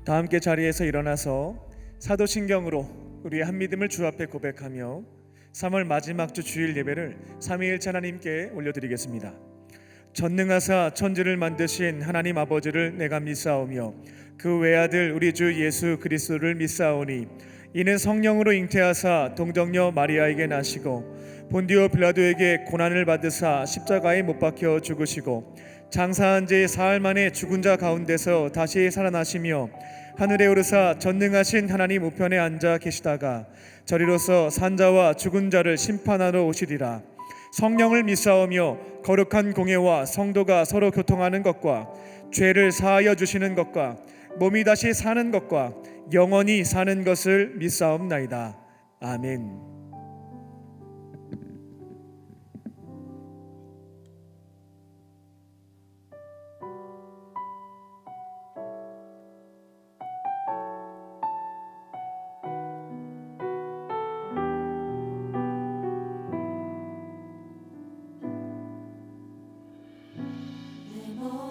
다 함께 자리에서 일어나서 사도신경으로 우리의 한 믿음을 주 앞에 고백하며 3월 마지막 주 주일 예배를 삼위일체 하나님께 올려드리겠습니다. 전능하사 천지를 만드신 하나님 아버지를 내가 믿사오며 그 외아들 우리 주 예수 그리스도를 믿사오니 이는 성령으로 잉태하사 동정녀 마리아에게 나시고 본디오 빌라도에게 고난을 받으사 십자가에 못 박혀 죽으시고 장사한 지 사흘 만에 죽은 자 가운데서 다시 살아나시며 하늘에 오르사 전능하신 하나님 우편에 앉아 계시다가 저리로서 산자와 죽은 자를 심판하러 오시리라. 성령을 믿사오며 거룩한 공예와 성도가 서로 교통하는 것과 죄를 사하여 주시는 것과 몸이 다시 사는 것과 영원히 사는 것을 믿사옵나이다. 아멘.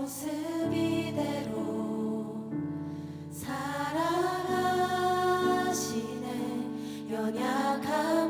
모습 이대로 살아가시네. 연약함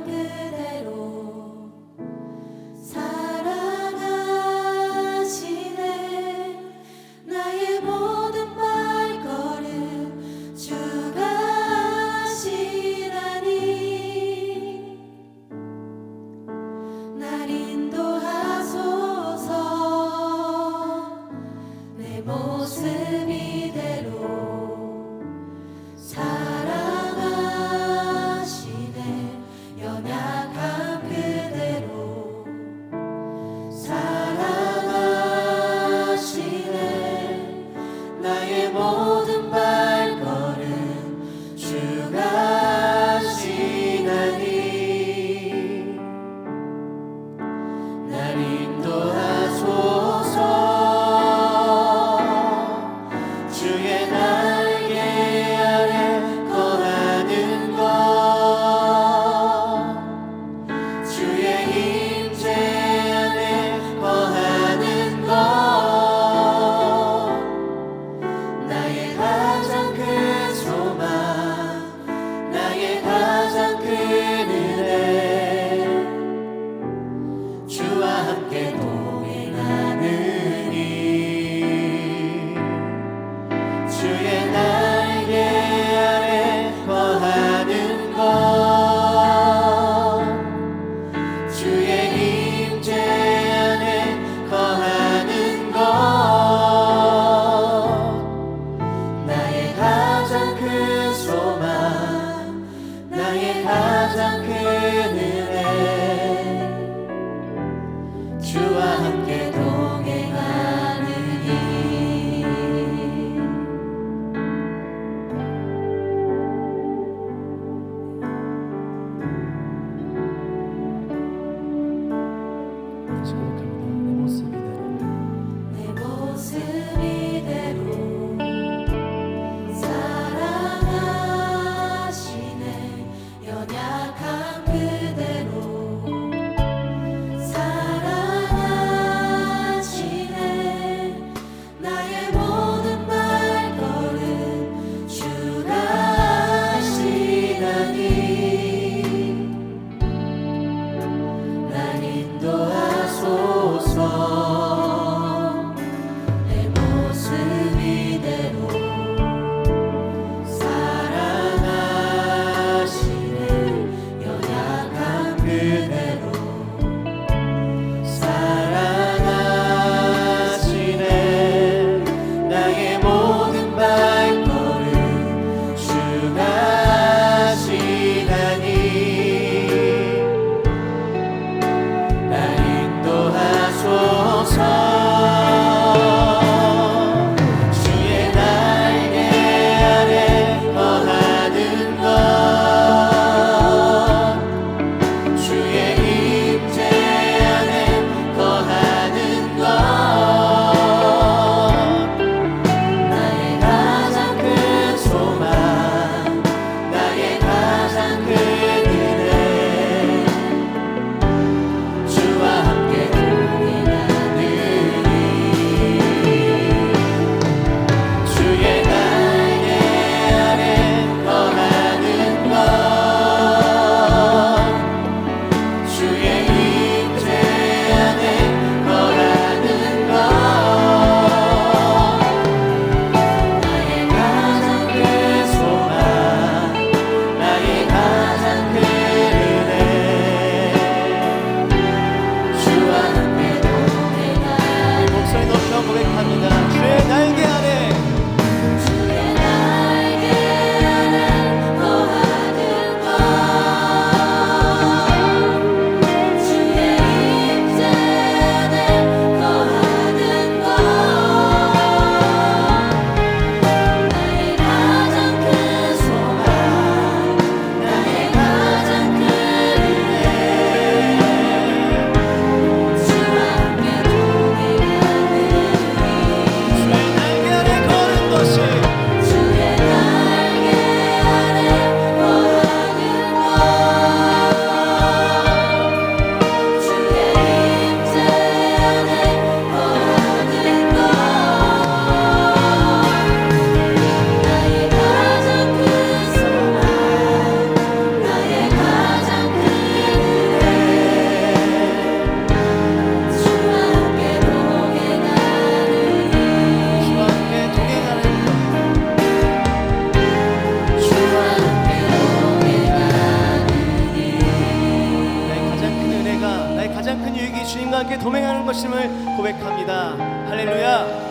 것임을 고백합니다. 할렐루야.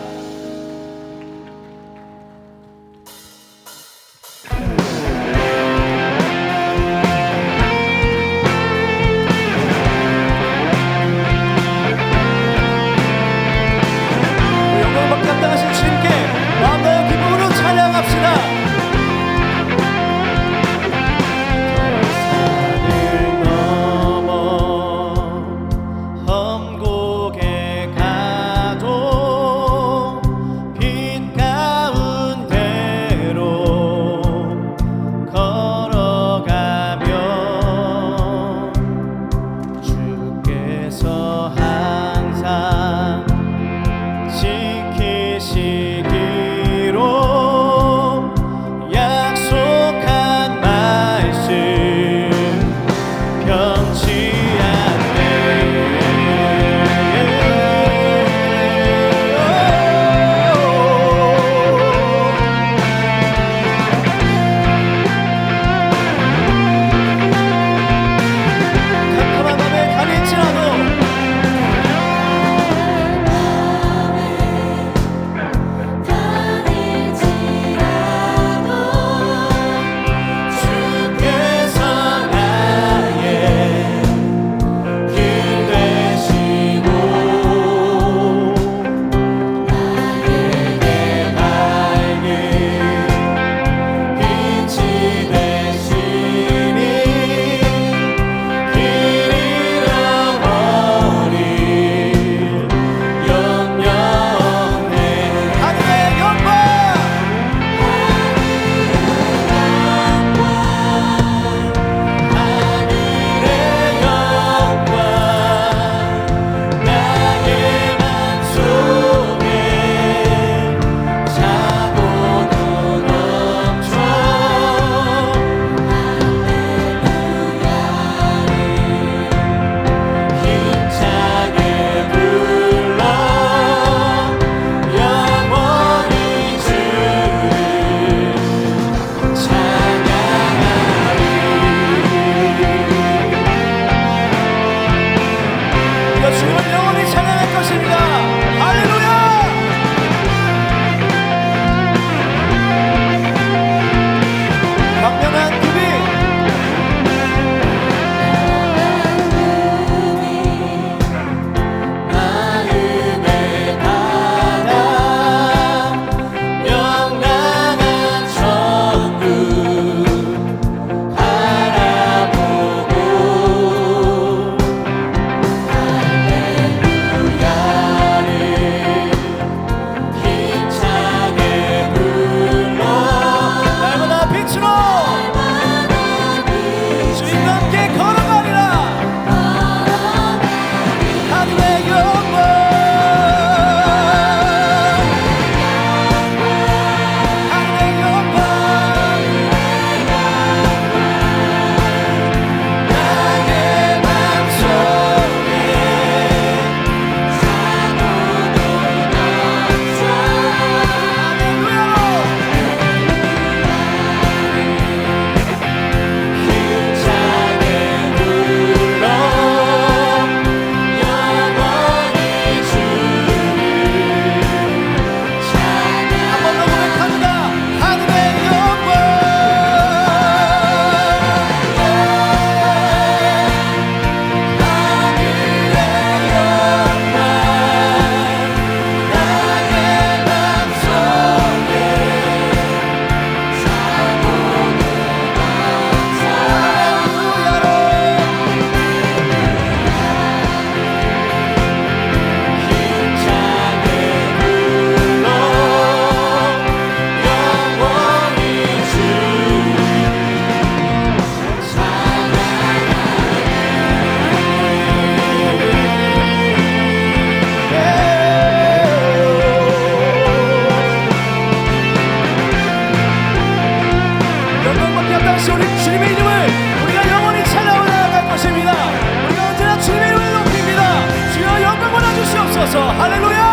합당하신 주님께 마음과 기쁨으로 찬양합시다. 산을 넘어 험곡에 가도 빛 가운데로 걸어가며 주께서 항상 지키시기로 약속한 말씀 변치 않네. 캄캄한 밤에 가릴지라도 주님을 영원히 찬양할 것입니다. 할렐루야. 광명한 급이 마음의 바다 명랑한 천국 바라보고 힘차게 불러 날마다 빛으로 주님과 함께 걸어가리라. 하늘의 영광 하늘의 영광 나의 맘속에 힘차게 불러 영원히 주를 찬양. 한 번 더 고백합니다. 하늘의 영광 나의 맘속에 힘차게 불러 영원히 주를 영광받게 합당하신 우리 주님의 이름을 우리가 영원히 찬양하며 나아갈 것입니다. 우리가 언제나 주님의 이름을 높입니다. 주여 영광 받아 주시옵소서. 할렐루야.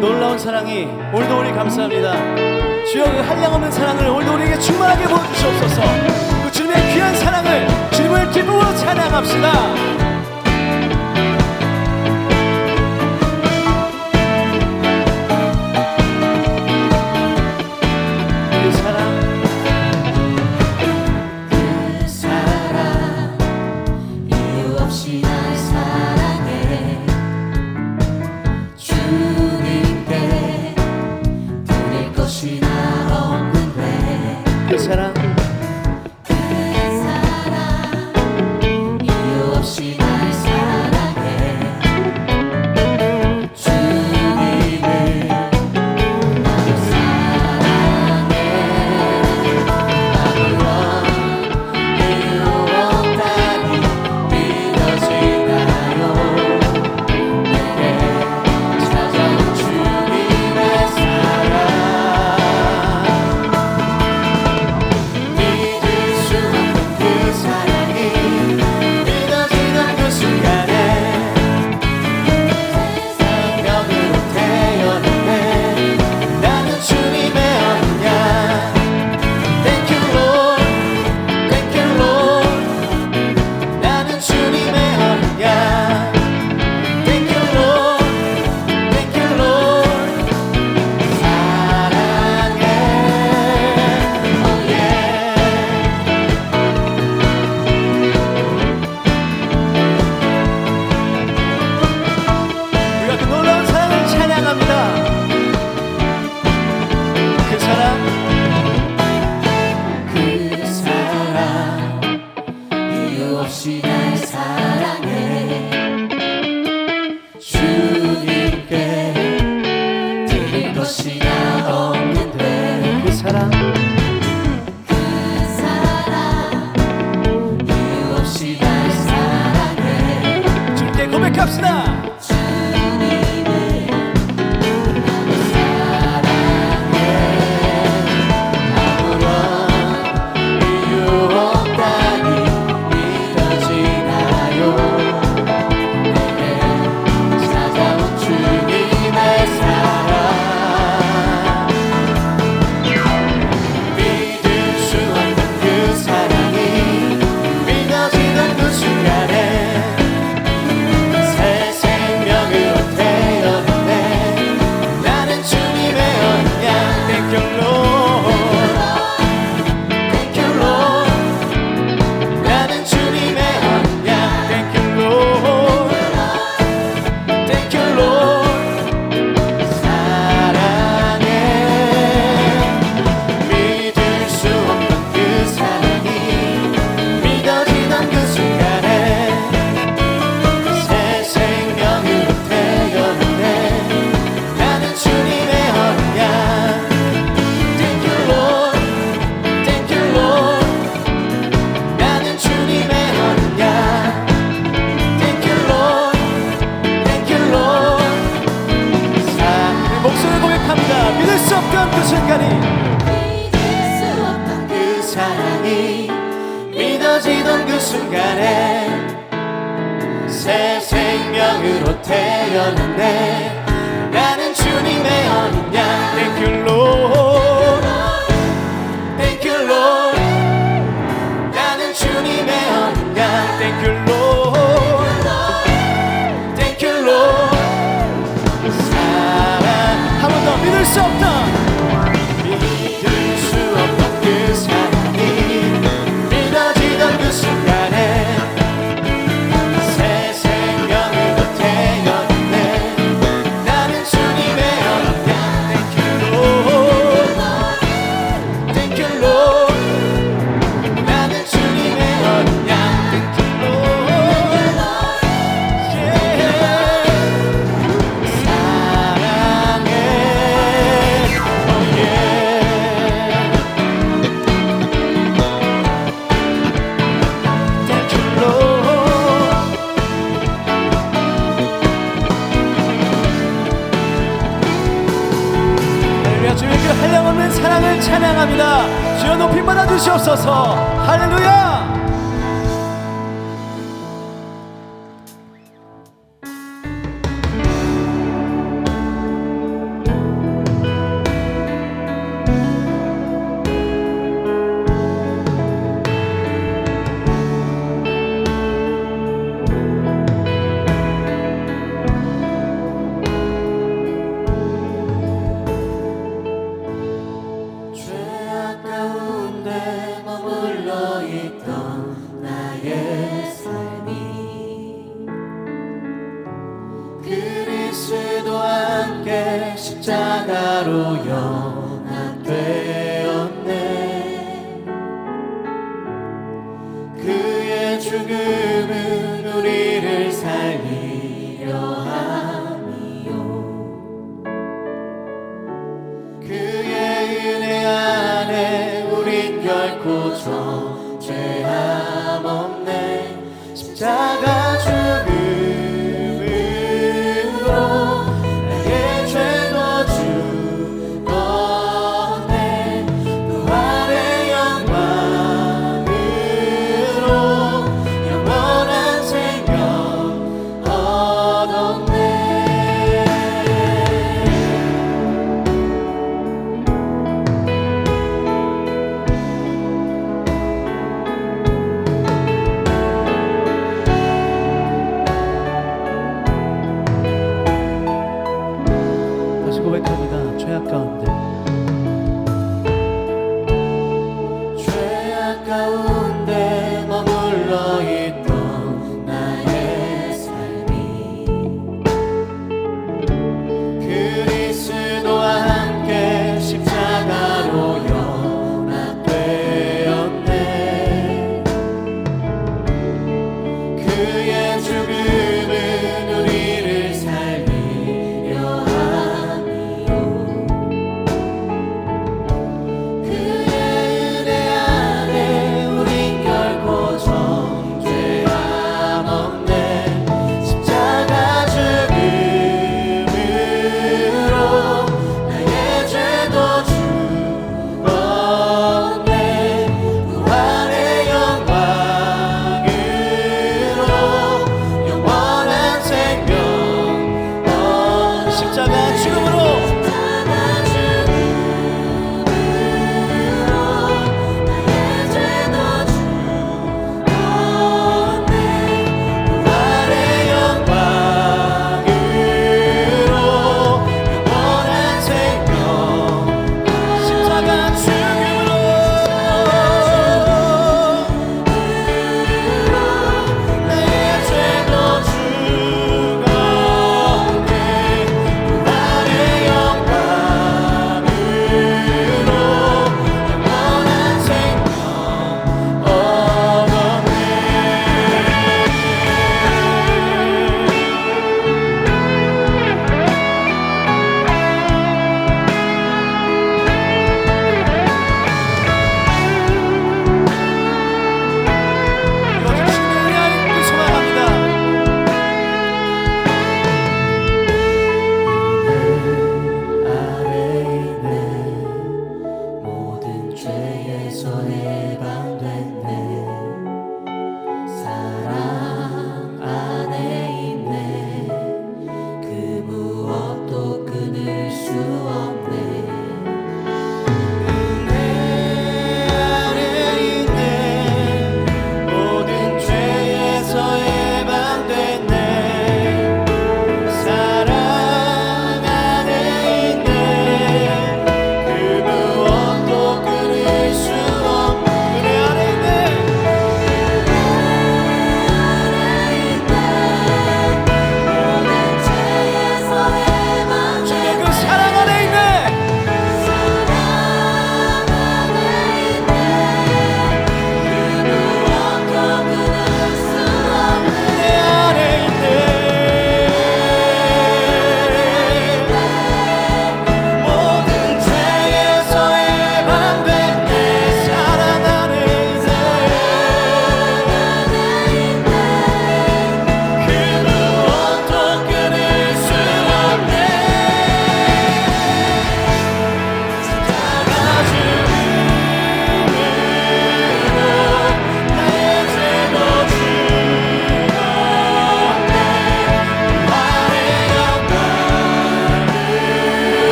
놀라운 사랑이 오늘도 우리 감사합니다. 주여 그 한량없는 사랑을 오늘도 우리에게 충만하게 보여주시옵소서. 그 주님의 귀한 사랑을 주님을 기쁨으로 찬양합시다. 그 사랑 이유 없이 날 사랑해 주님을 나를 사랑해 아무런 이유 없다니 믿어지나요 내게 찾아온 주님의 사랑 없이 날 사랑해 주님께 드릴 것이 나 없는데 그 사랑 이유 없이 날 사랑해 주님께 고백합시다. 그 순간이 믿을 수 없던 그 사랑이 믿어지던 그 순간에 새 생명으로 태어났네. 나는 주님의 어린 양 Thank you Lord Thank you Lord 나는 주님의 어린 양 Thank you Lord Thank you Lord 사랑 한 번 더 믿을 수 없던 한량없는 사랑을 찬양합니다. 주여 높이 받아 주시옵소서. 할렐루야. 죽음은 우리를 살리려 함이요 그의 은혜 안에 우린 결코 존재함 없네 십자가 죽음으로 나의 죄도 죽었네 부활의 영광으로 영원한 생명 얻었네 다시 고백합니다. 죄악 가운데 죄악 가운데 머물러 있던 나의 삶이 그리스도와 함께 십자가로 연합되었네 그의 죽음은 우리를 살리려 함이요 그의 은혜 안에 우린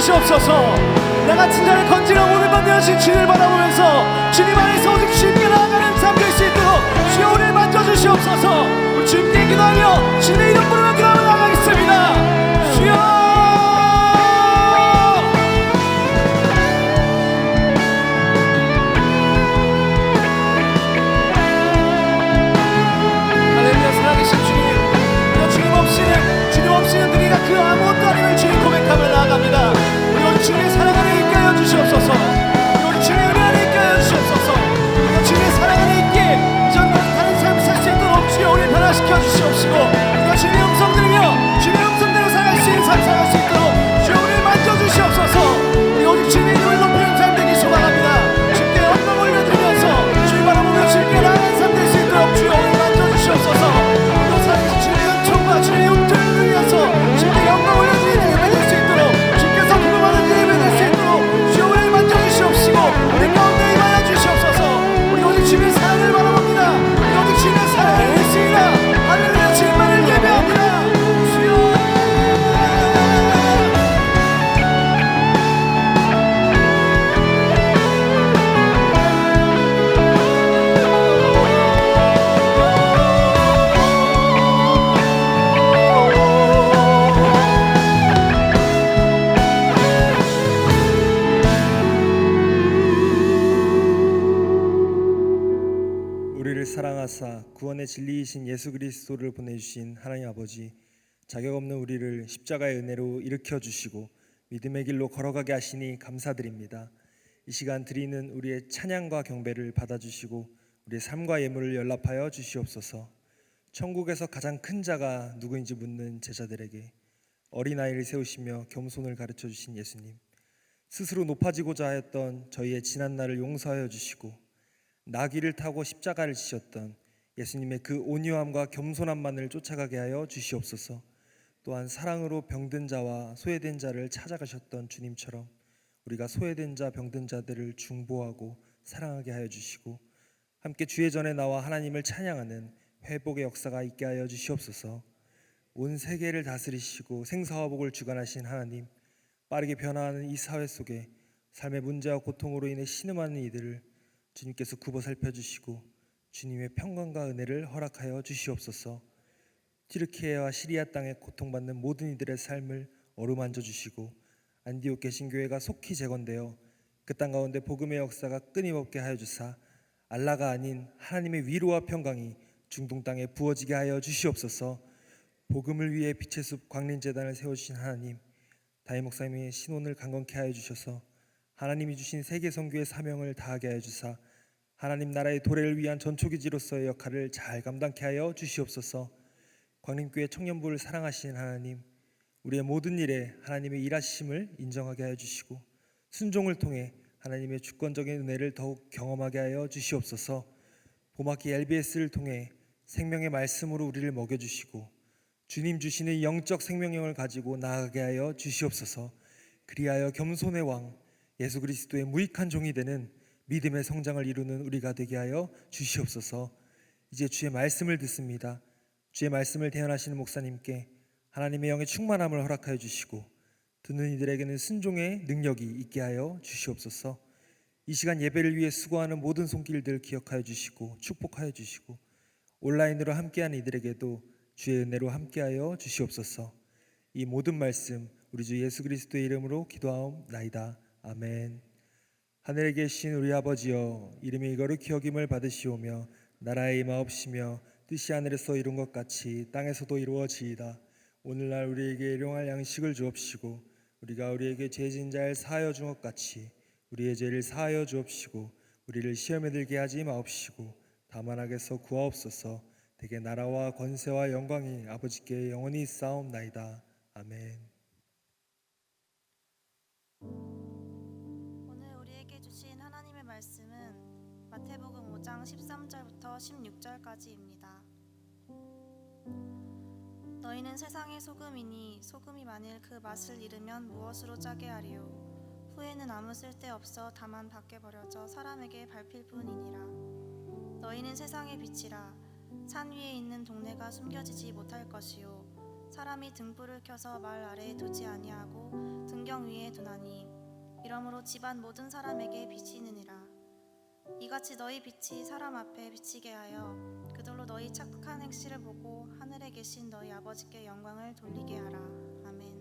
주시옵소서. 나 같은 자를 건지려 오늘 밤 되신 주를 바라보면서 주님 안에서 오직 주님께 나아가는 삶 될 수 있도록 주여 우리를 만져주시옵소서. 우리 주님께 기도하며 주님의 이름 부르며 기도하며 나아가겠습니다. 주여. 주님 우리가 그 아무것도 아님을 주님 고백하며 나아갑니다. 우리 오늘 주님의 사랑 안에 있게 하여 주시옵소서. 우리 오늘 주님의 은혜 안에 있게 하여 주시옵소서. 우리 주님의 사랑 안에 있게 전과 다른 삶을 살 수 있도록 주여 우리를 변화시켜 주시옵시고 우리가 주님의 음성 들으며 주님의 음성대로 살아갈 수 있는 삶 살아갈 수 있도록 주여 우리를 만져주시옵소서. 우리 오직 주님의 이름을 높이는 삶 되기 소망합니다. 주님께 영광 올려드리면서 주님 바라보며 주님께 나아가는 삶 될 수 있도록 주여 우리를 만져주시옵소서. 또 살아계신 주님의 은총과 주님의 용기를 주님께 영광 올려드리는 예배 될 수 있도록 주께서 부름하는 예배 될 수 있도록 주여 우리를 만져주시옵시고 우리 가운데 임하여 주시옵소서. 우리 오직 주님의 사랑을 바라봅니다. 우리 오직 주님의 사랑을 믿습니다. 하늘의 주님만을 예배합니다. 주여. 사랑하사 구원의 진리이신 예수 그리스도를 보내주신 하나님 아버지, 자격 없는 우리를 십자가의 은혜로 일으켜 주시고 믿음의 길로 걸어가게 하시니 감사드립니다. 이 시간 드리는 우리의 찬양과 경배를 받아주시고 우리의 삶과 예물을 연락하여 주시옵소서. 천국에서 가장 큰 자가 누구인지 묻는 제자들에게 어린아이를 세우시며 겸손을 가르쳐 주신 예수님, 스스로 높아지고자 하였던 저희의 지난날을 용서하여 주시고 나귀를 타고 십자가를 지셨던 예수님의 그 온유함과 겸손함만을 쫓아가게 하여 주시옵소서. 또한 사랑으로 병든 자와 소외된 자를 찾아가셨던 주님처럼 우리가 소외된 자 병든 자들을 중보하고 사랑하게 하여 주시고 함께 주의 전에 나와 하나님을 찬양하는 회복의 역사가 있게 하여 주시옵소서. 온 세계를 다스리시고 생사화복을 주관하신 하나님, 빠르게 변화하는 이 사회 속에 삶의 문제와 고통으로 인해 신음하는 이들을 주님께서 굽어 살펴주시고 주님의 평강과 은혜를 허락하여 주시옵소서. 튀르키예와 시리아 땅에 고통받는 모든 이들의 삶을 어루만져 주시고 안디옥 개신교회가 속히 재건되어 그 땅 가운데 복음의 역사가 끊임없게 하여 주사 알라가 아닌 하나님의 위로와 평강이 중동 땅에 부어지게 하여 주시옵소서. 복음을 위해 빛의 숲 광림재단을 세워주신 하나님, 다혜 목사님의 신혼을 강건케 하여 주셔서 하나님이 주신 세계 선교의 사명을 다하게 하여 주사 하나님 나라의 도래를 위한 전초기지로서의 역할을 잘 감당케 하여 주시옵소서. 광림교회 청년부를 사랑하시는 하나님, 우리의 모든 일에 하나님의 일하심을 인정하게 하여 주시고 순종을 통해 하나님의 주권적인 은혜를 더욱 경험하게 하여 주시옵소서. 봄학기 LBS를 통해 생명의 말씀으로 우리를 먹여주시고 주님 주시는 영적 생명력을 가지고 나아가게 하여 주시옵소서. 그리하여 겸손의 왕 예수 그리스도의 무익한 종이 되는 믿음의 성장을 이루는 우리가 되게 하여 주시옵소서. 이제 주의 말씀을 듣습니다. 주의 말씀을 대언하시는 목사님께 하나님의 영의 충만함을 허락하여 주시고 듣는 이들에게는 순종의 능력이 있게 하여 주시옵소서. 이 시간 예배를 위해 수고하는 모든 손길들 기억하여 주시고 축복하여 주시고 온라인으로 함께하는 이들에게도 주의 은혜로 함께하여 주시옵소서. 이 모든 말씀 우리 주 예수 그리스도의 이름으로 기도하옵나이다. 아멘. 하늘에 계신 우리 아버지여, 이름이 거룩히 여김을 받으시오며 나라의 임하옵시며 뜻이 하늘에서 이룬 것 같이 땅에서도 이루어지이다. 오늘날 우리에게 일용할 양식을 주옵시고 우리가 우리에게 죄 지은 자를 사하여 준 것 같이 우리의 죄를 사하여 주옵시고 우리를 시험에 들게 하지 마옵시고 다만 악에서 구하옵소서. 대개 나라와 권세와 영광이 아버지께 영원히 있사옵나이다. 아멘. 오늘 우리에게 주신 하나님의 말씀은 마태복음 5장 13절부터 16절까지입니다. 너희는 세상의 소금이니 소금이 만일 그 맛을 잃으면 무엇으로 짜게 하리요. 후에는 아무 쓸데없어 다만 밖에 버려져 사람에게 밟힐 뿐이니라. 너희는 세상의 빛이라. 산 위에 있는 동네가 숨겨지지 못할 것이요 사람이 등불을 켜서 말 아래에 두지 아니하고 등경 위에 두나니 이러므로 집안 모든 사람에게 비치느니라. 이같이 너희 빛이 사람 앞에 비치게 하여 그들로 너희 착한 행실을 보고 하늘에 계신 너희 아버지께 영광을 돌리게 하라. 아멘.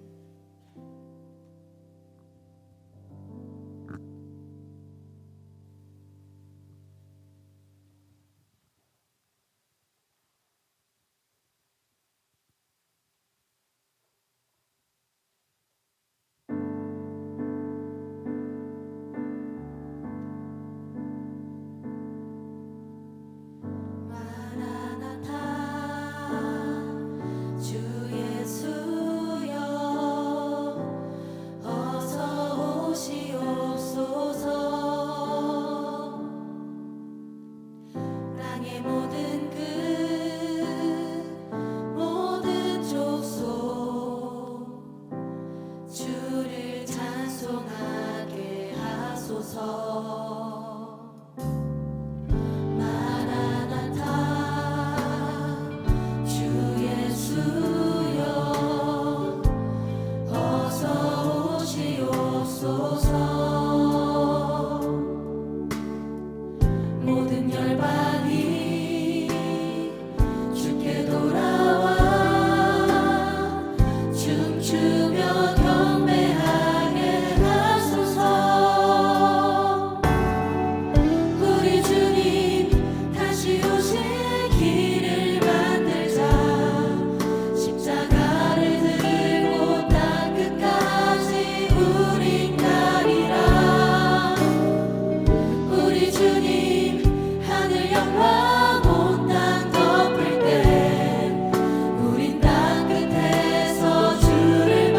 주 예수여 어서 오시옵소서. 땅의 모든 끝 모든 족속 주를 찬송하게 하소서. 마라나타 주 예수여 어서 오시옵소서. 모든 열방이 주께 돌아와 춤추며 경배하게 하소서. 우리 주님 다시 오실 길을 만들자. 십자가를 들고 땅 끝까지 우린 가리라. 우리 주님 하늘 영광 온 땅 덮을 때 우린 땅 끝에서 주를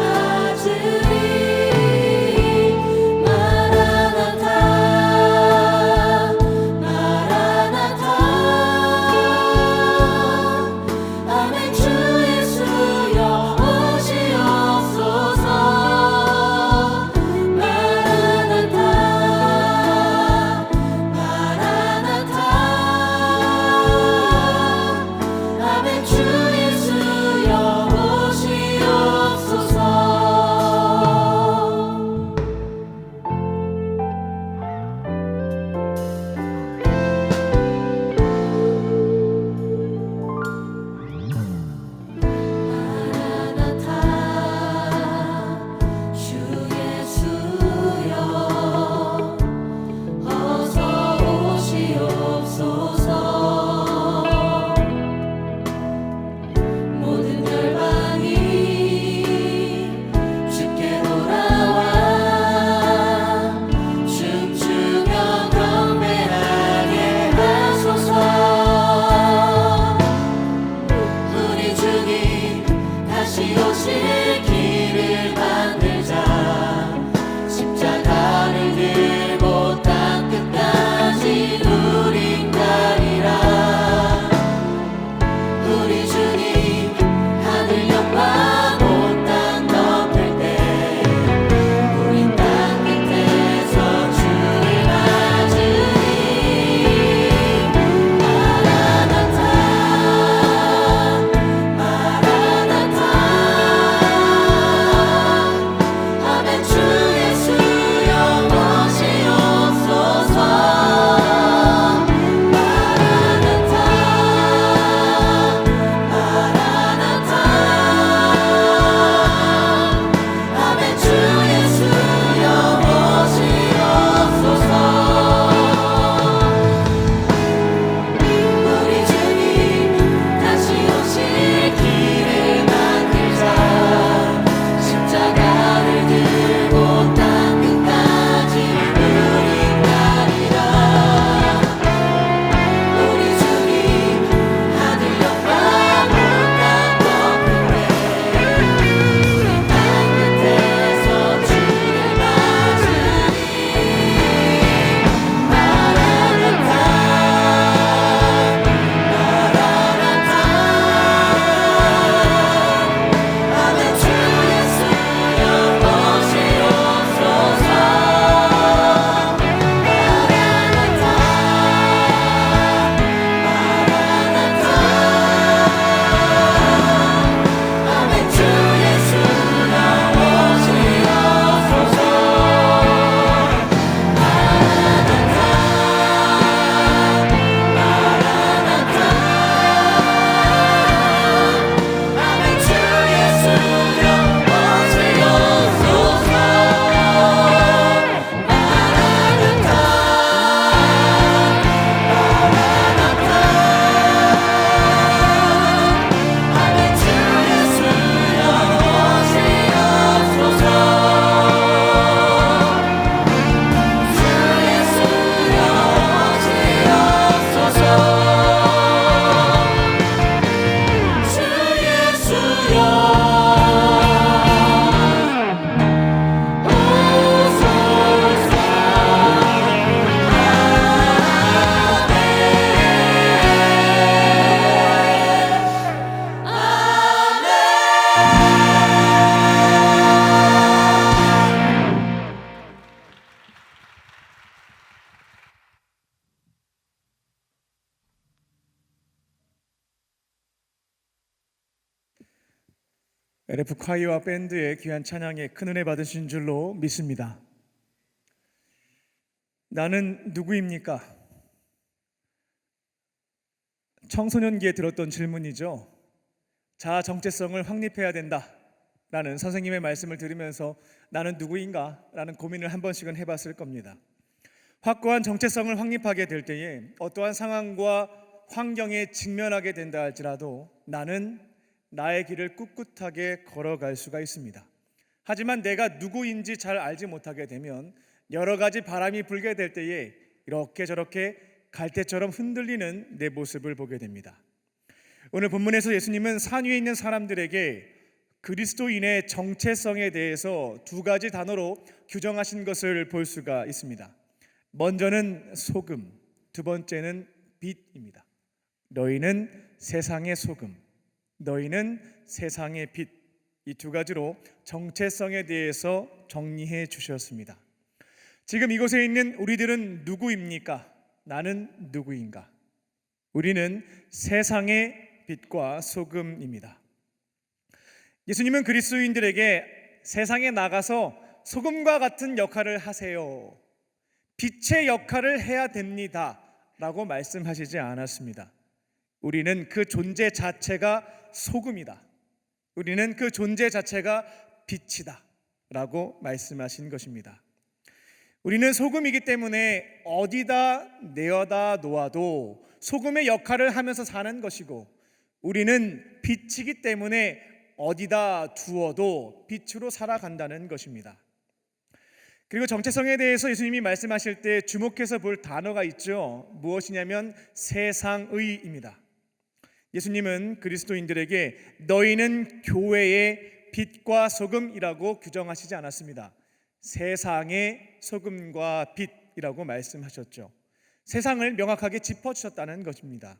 LF 콰이어와 밴드의 귀한 찬양에 큰 은혜 받으신 줄로 믿습니다. 나는 누구입니까? 청소년기에 들었던 질문이죠. 자아 정체성을 확립해야 된다 라는 선생님의 말씀을 들으면서 나는 누구인가? 라는 고민을 한 번씩은 해봤을 겁니다. 확고한 정체성을 확립하게 될 때에 어떠한 상황과 환경에 직면하게 된다 할지라도 나는 나의 길을 꿋꿋하게 걸어갈 수가 있습니다. 하지만 내가 누구인지 잘 알지 못하게 되면 여러 가지 바람이 불게 될 때에 이렇게 저렇게 갈대처럼 흔들리는 내 모습을 보게 됩니다. 오늘 본문에서 예수님은 산 위에 있는 사람들에게 그리스도인의 정체성에 대해서 두 가지 단어로 규정하신 것을 볼 수가 있습니다. 먼저는 소금, 두 번째는 빛입니다. 너희는 세상의 소금, 너희는 세상의 빛, 이 두 가지로 정체성에 대해서 정리해 주셨습니다. 지금 이곳에 있는 우리들은 누구입니까? 나는 누구인가? 우리는 세상의 빛과 소금입니다. 예수님은 그리스도인들에게 세상에 나가서 소금과 같은 역할을 하세요, 빛의 역할을 해야 됩니다 라고 말씀하시지 않았습니다. 우리는 그 존재 자체가 소금이다, 우리는 그 존재 자체가 빛이다 라고 말씀하신 것입니다. 우리는 소금이기 때문에 어디다 내어다 놓아도 소금의 역할을 하면서 사는 것이고, 우리는 빛이기 때문에 어디다 두어도 빛으로 살아간다는 것입니다. 그리고 정체성에 대해서 예수님이 말씀하실 때 주목해서 볼 단어가 있죠. 무엇이냐면 세상의입니다. 예수님은 그리스도인들에게 너희는 교회의 빛과 소금이라고 규정하시지 않았습니다. 세상의 소금과 빛이라고 말씀하셨죠. 세상을 명확하게 짚어주셨다는 것입니다.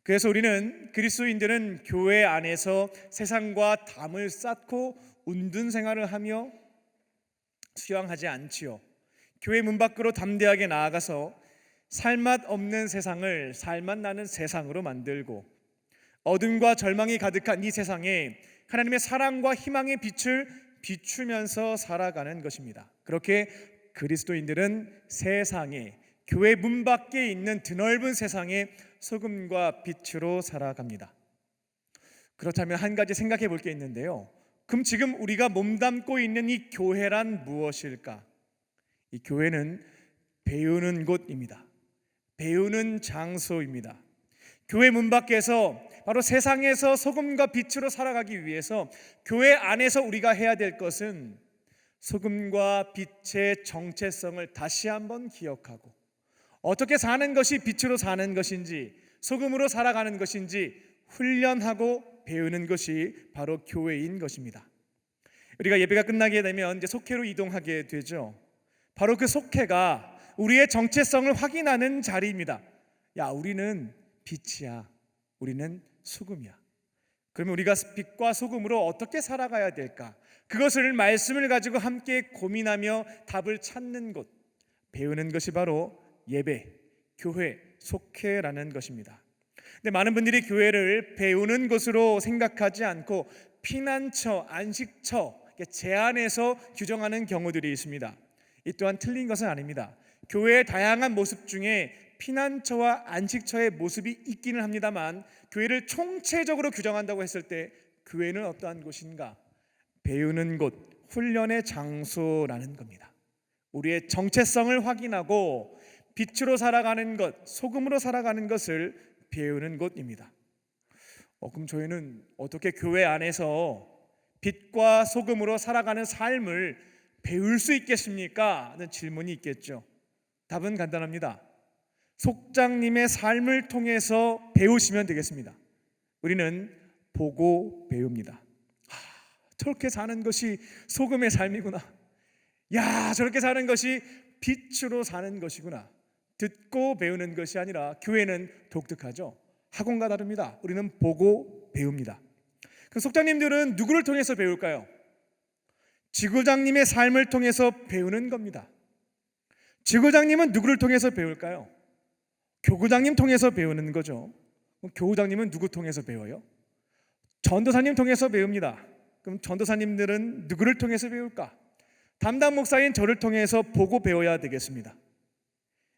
그래서 우리는 그리스도인들은 교회 안에서 세상과 담을 쌓고 운둔 생활을 하며 수양하지 않지요. 교회 문 밖으로 담대하게 나아가서 살맛 없는 세상을 살맛 나는 세상으로 만들고, 어둠과 절망이 가득한 이 세상에 하나님의 사랑과 희망의 빛을 비추면서 살아가는 것입니다. 그렇게 그리스도인들은 세상에, 교회 문 밖에 있는 드넓은 세상에 소금과 빛으로 살아갑니다. 그렇다면 한 가지 생각해 볼 게 있는데요. 그럼 지금 우리가 몸담고 있는 이 교회란 무엇일까? 이 교회는 배우는 곳입니다. 배우는 장소입니다. 교회 문 밖에서 바로 세상에서 소금과 빛으로 살아가기 위해서 교회 안에서 우리가 해야 될 것은 소금과 빛의 정체성을 다시 한번 기억하고, 어떻게 사는 것이 빛으로 사는 것인지, 소금으로 살아가는 것인지 훈련하고 배우는 것이 바로 교회인 것입니다. 우리가 예배가 끝나게 되면 이제 속회로 이동하게 되죠. 바로 그 속회가 우리의 정체성을 확인하는 자리입니다. 야, 우리는 빛이야, 우리는 소금이야. 그러면 우리가 빛과 소금으로 어떻게 살아가야 될까? 그것을 말씀을 가지고 함께 고민하며 답을 찾는 곳, 배우는 것이 바로 예배, 교회, 속회라는 것입니다. 근데 많은 분들이 교회를 배우는 곳으로 생각하지 않고 피난처, 안식처, 제한해서 규정하는 경우들이 있습니다. 이 또한 틀린 것은 아닙니다. 교회의 다양한 모습 중에 피난처와 안식처의 모습이 있기는 합니다만, 교회를 총체적으로 규정한다고 했을 때 교회는 어떠한 곳인가? 배우는 곳, 훈련의 장소라는 겁니다. 우리의 정체성을 확인하고 빛으로 살아가는 것, 소금으로 살아가는 것을 배우는 곳입니다. 그럼 저희는 어떻게 교회 안에서 빛과 소금으로 살아가는 삶을 배울 수 있겠습니까? 하는 질문이 있겠죠. 답은 간단합니다. 속장님의 삶을 통해서 배우시면 되겠습니다. 우리는 보고 배웁니다. 저렇게 사는 것이 소금의 삶이구나. 야, 저렇게 사는 것이 빛으로 사는 것이구나. 듣고 배우는 것이 아니라 교회는 독특하죠. 학원과 다릅니다. 우리는 보고 배웁니다. 그 속장님들은 누구를 통해서 배울까요? 지구장님의 삶을 통해서 배우는 겁니다. 지구장님은 누구를 통해서 배울까요? 교구장님 통해서 배우는 거죠. 그럼 교구장님은 누구 통해서 배워요? 전도사님 통해서 배웁니다. 그럼 그럼 전도사님들은 누구를 통해서 배울까? 담당 목사인 저를 통해서 보고 배워야 되겠습니다.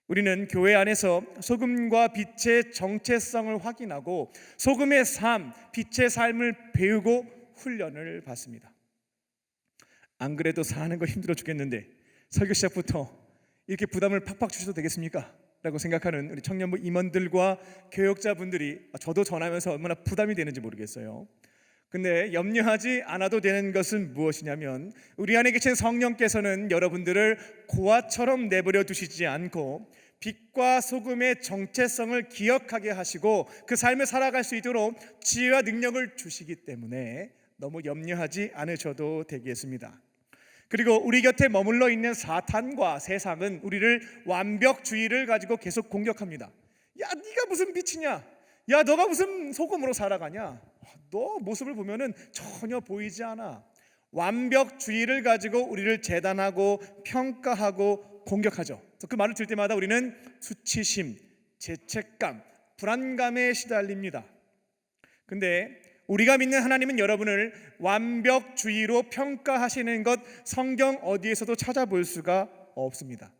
우리는 교회 안에서 소금과 빛의 정체성을 확인하고 소금의 삶, 빛의 삶을 배우고 훈련을 받습니다. 안 그래도 사는 거 힘들어 죽겠는데 설교 시작부터 이렇게 부담을 팍팍 주셔도 되겠습니까? 라고 생각하는 우리 청년부 임원들과 교역자분들이 저도 전하면서 얼마나 부담이 되는지 모르겠어요. 근데 염려하지 않아도 되는 것은 무엇이냐면 우리 안에 계신 성령께서는 여러분들을 고아처럼 내버려 두시지 않고 빛과 소금의 정체성을 기억하게 하시고 그 삶을 살아갈 수 있도록 지혜와 능력을 주시기 때문에 너무 염려하지 않으셔도 되겠습니다. 그리고 우리 곁에 머물러 있는 사탄과 세상은 우리를 완벽주의를 가지고 계속 공격합니다. 야, 네가 무슨 빛이냐? 야, 너가 무슨 소금으로 살아가냐? 너 모습을 보면은 전혀 보이지 않아. 완벽주의를 가지고 우리를 재단하고 평가하고 공격하죠. 그 말을 들을 때마다 우리는 수치심, 죄책감, 불안감에 시달립니다. 근데 우리가 믿는 하나님은 여러분을 완벽주의로 평가하시는 것 성경 어디에서도 찾아볼 수가 없습니다.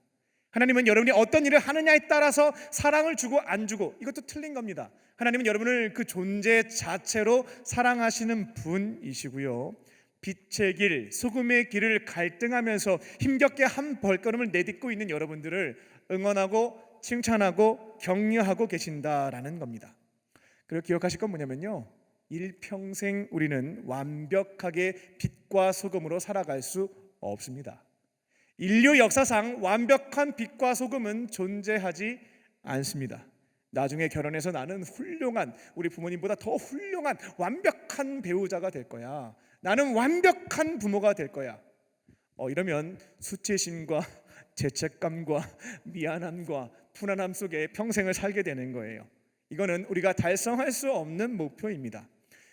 하나님은 여러분이 어떤 일을 하느냐에 따라서 사랑을 주고 안 주고 이것도 틀린 겁니다. 하나님은 여러분을 그 존재 자체로 사랑하시는 분이시고요, 빛의 길, 소금의 길을 갈등하면서 힘겹게 한 벌걸음을 내딛고 있는 여러분들을 응원하고 칭찬하고 격려하고 계신다라는 겁니다. 그리고 기억하실 건 뭐냐면요, 일평생 우리는 완벽하게 빛과 소금으로 살아갈 수 없습니다. 인류 역사상 완벽한 빛과 소금은 존재하지 않습니다. 나중에 결혼해서 나는 훌륭한, 우리 부모님보다 더 훌륭한 완벽한 배우자가 될 거야, 나는 완벽한 부모가 될 거야, 이러면 수치심과 죄책감과 미안함과 불안함 속에 평생을 살게 되는 거예요. 이거는 우리가 달성할 수 없는 목표입니다.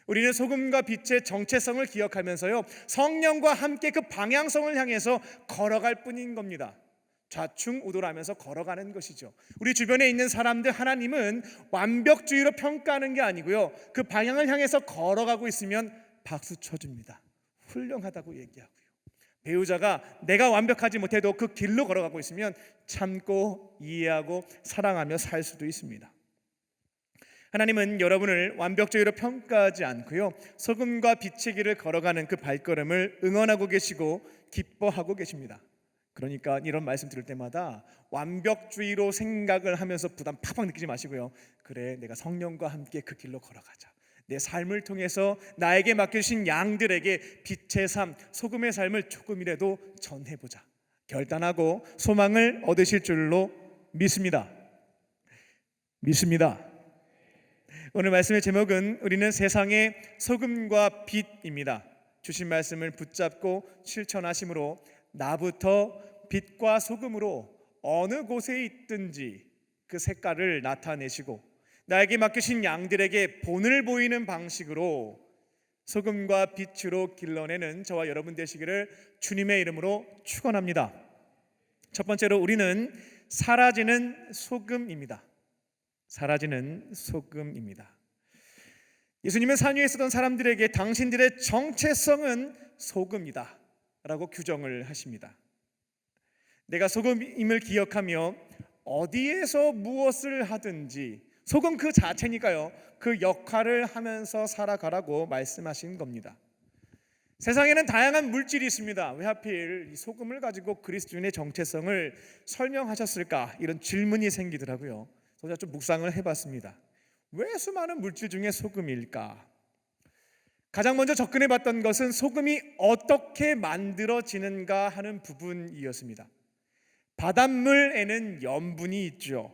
우리는 소금과 빛의 정체성을 기억하면서요, 성령과 함께 그 방향성을 향해서 걸어갈 뿐인 겁니다. 좌충우돌하면서 걸어가는 것이죠. 우리 주변에 있는 사람들, 하나님은 완벽주의로 평가하는 게 아니고요, 그 방향을 향해서 걸어가고 있으면 박수 쳐줍니다. 훌륭하다고 얘기하고요. 배우자가 내가 완벽하지 못해도 그 길로 걸어가고 있으면 참고 이해하고 사랑하며 살 수도 있습니다. 하나님은 여러분을 완벽주의로 평가하지 않고요, 소금과 빛의 길을 걸어가는 그 발걸음을 응원하고 계시고 기뻐하고 계십니다. 그러니까 이런 말씀 들을 때마다 완벽주의로 생각을 하면서 부담 팍팍 느끼지 마시고요, 그래, 내가 성령과 함께 그 길로 걸어가자. 내 삶을 통해서 나에게 맡겨주신 양들에게 빛의 삶, 소금의 삶을 조금이라도 전해보자. 결단하고 소망을 얻으실 줄로 믿습니다. 오늘 말씀의 제목은 우리는 세상의 소금과 빛입니다. 주신 말씀을 붙잡고 실천하심으로 나부터 빛과 소금으로 어느 곳에 있든지 그 색깔을 나타내시고 나에게 맡기신 양들에게 본을 보이는 방식으로 소금과 빛으로 길러내는 저와 여러분 되시기를 주님의 이름으로 축원합니다. 첫 번째로 우리는 사라지는 소금입니다. 예수님은 산 위에 있었던 사람들에게 당신들의 정체성은 소금이다 라고 규정을 하십니다. 내가 소금임을 기억하며 어디에서 무엇을 하든지 소금 그 자체니까요, 그 역할을 하면서 살아가라고 말씀하신 겁니다. 세상에는 다양한 물질이 있습니다. 왜 하필 이 소금을 가지고 그리스도인의 정체성을 설명하셨을까, 이런 질문이 생기더라고요. 제가 좀 묵상을 해봤습니다. 왜 수많은 물질 중에 소금일까? 가장 먼저 접근해봤던 것은 소금이 어떻게 만들어지는가 하는 부분이었습니다. 바닷물에는 염분이 있죠.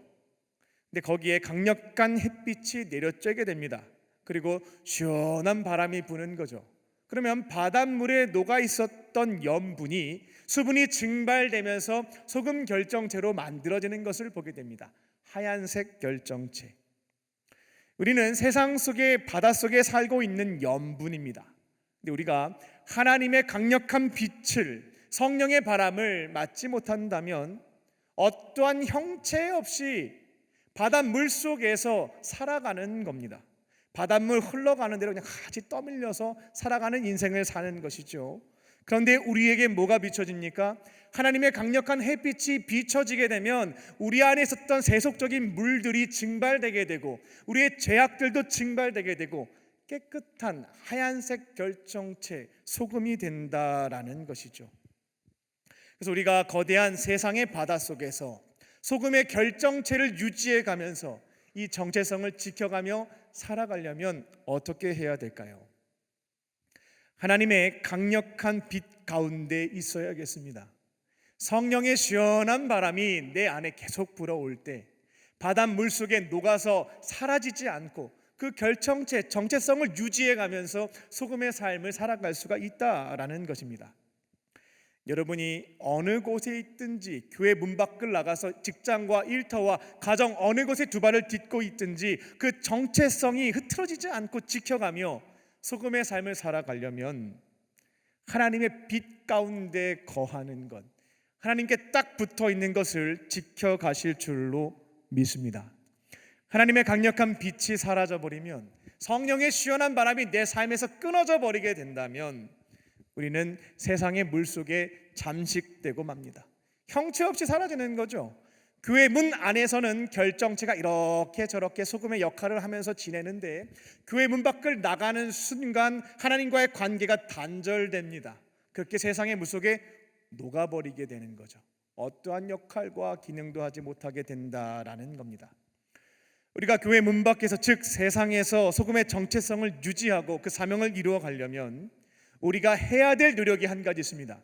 근데 거기에 강력한 햇빛이 내려쬐게 됩니다. 그리고 시원한 바람이 부는 거죠. 그러면 바닷물에 녹아 있었던 염분이 수분이 증발되면서 소금 결정체로 만들어지는 것을 보게 됩니다. 하얀색 결정체. 우리는 세상 속에, 바닷속에 살고 있는 염분입니다. 근데 우리가 하나님의 강력한 빛을, 성령의 바람을 맞지 못한다면 어떠한 형체 없이 바닷물 속에서 살아가는 겁니다. 바닷물 흘러가는 대로 그냥 같이 떠밀려서 살아가는 인생을 사는 것이죠. 그런데 우리에게 뭐가 비춰집니까? 하나님의 강력한 햇빛이 비춰지게 되면 우리 안에 있었던 세속적인 물들이 증발되게 되고 우리의 죄악들도 증발되게 되고 깨끗한 하얀색 결정체 소금이 된다라는 것이죠. 그래서 우리가 거대한 세상의 바다 속에서 소금의 결정체를 유지해 가면서 이 정체성을 지켜가며 살아가려면 어떻게 해야 될까요? 하나님의 강력한 빛 가운데 있어야겠습니다. 성령의 시원한 바람이 내 안에 계속 불어올 때 바닷물 속에 녹아서 사라지지 않고 그 결정체, 정체성을 유지해 가면서 소금의 삶을 살아갈 수가 있다라는 것입니다. 여러분이 어느 곳에 있든지 교회 문 밖을 나가서 직장과 일터와 가정 어느 곳에 두 발을 딛고 있든지 그 정체성이 흐트러지지 않고 지켜가며 소금의 삶을 살아가려면 하나님의 빛 가운데 거하는 것, 하나님께 딱 붙어 있는 것을 지켜가실 줄로 믿습니다. 하나님의 강력한 빛이 사라져버리면, 성령의 시원한 바람이 내 삶에서 끊어져 버리게 된다면 우리는 세상의 물속에 잠식되고 맙니다. 형체 없이 사라지는 거죠. 교회 문 안에서는 결정체가 이렇게 저렇게 소금의 역할을 하면서 지내는데 교회 문 밖을 나가는 순간 하나님과의 관계가 단절됩니다. 그렇게 세상의 물 속에 녹아버리게 되는 거죠. 어떠한 역할과 기능도 하지 못하게 된다라는 겁니다. 우리가 교회 문 밖에서, 즉 세상에서 소금의 정체성을 유지하고 그 사명을 이루어 가려면 우리가 해야 될 노력이 한 가지 있습니다.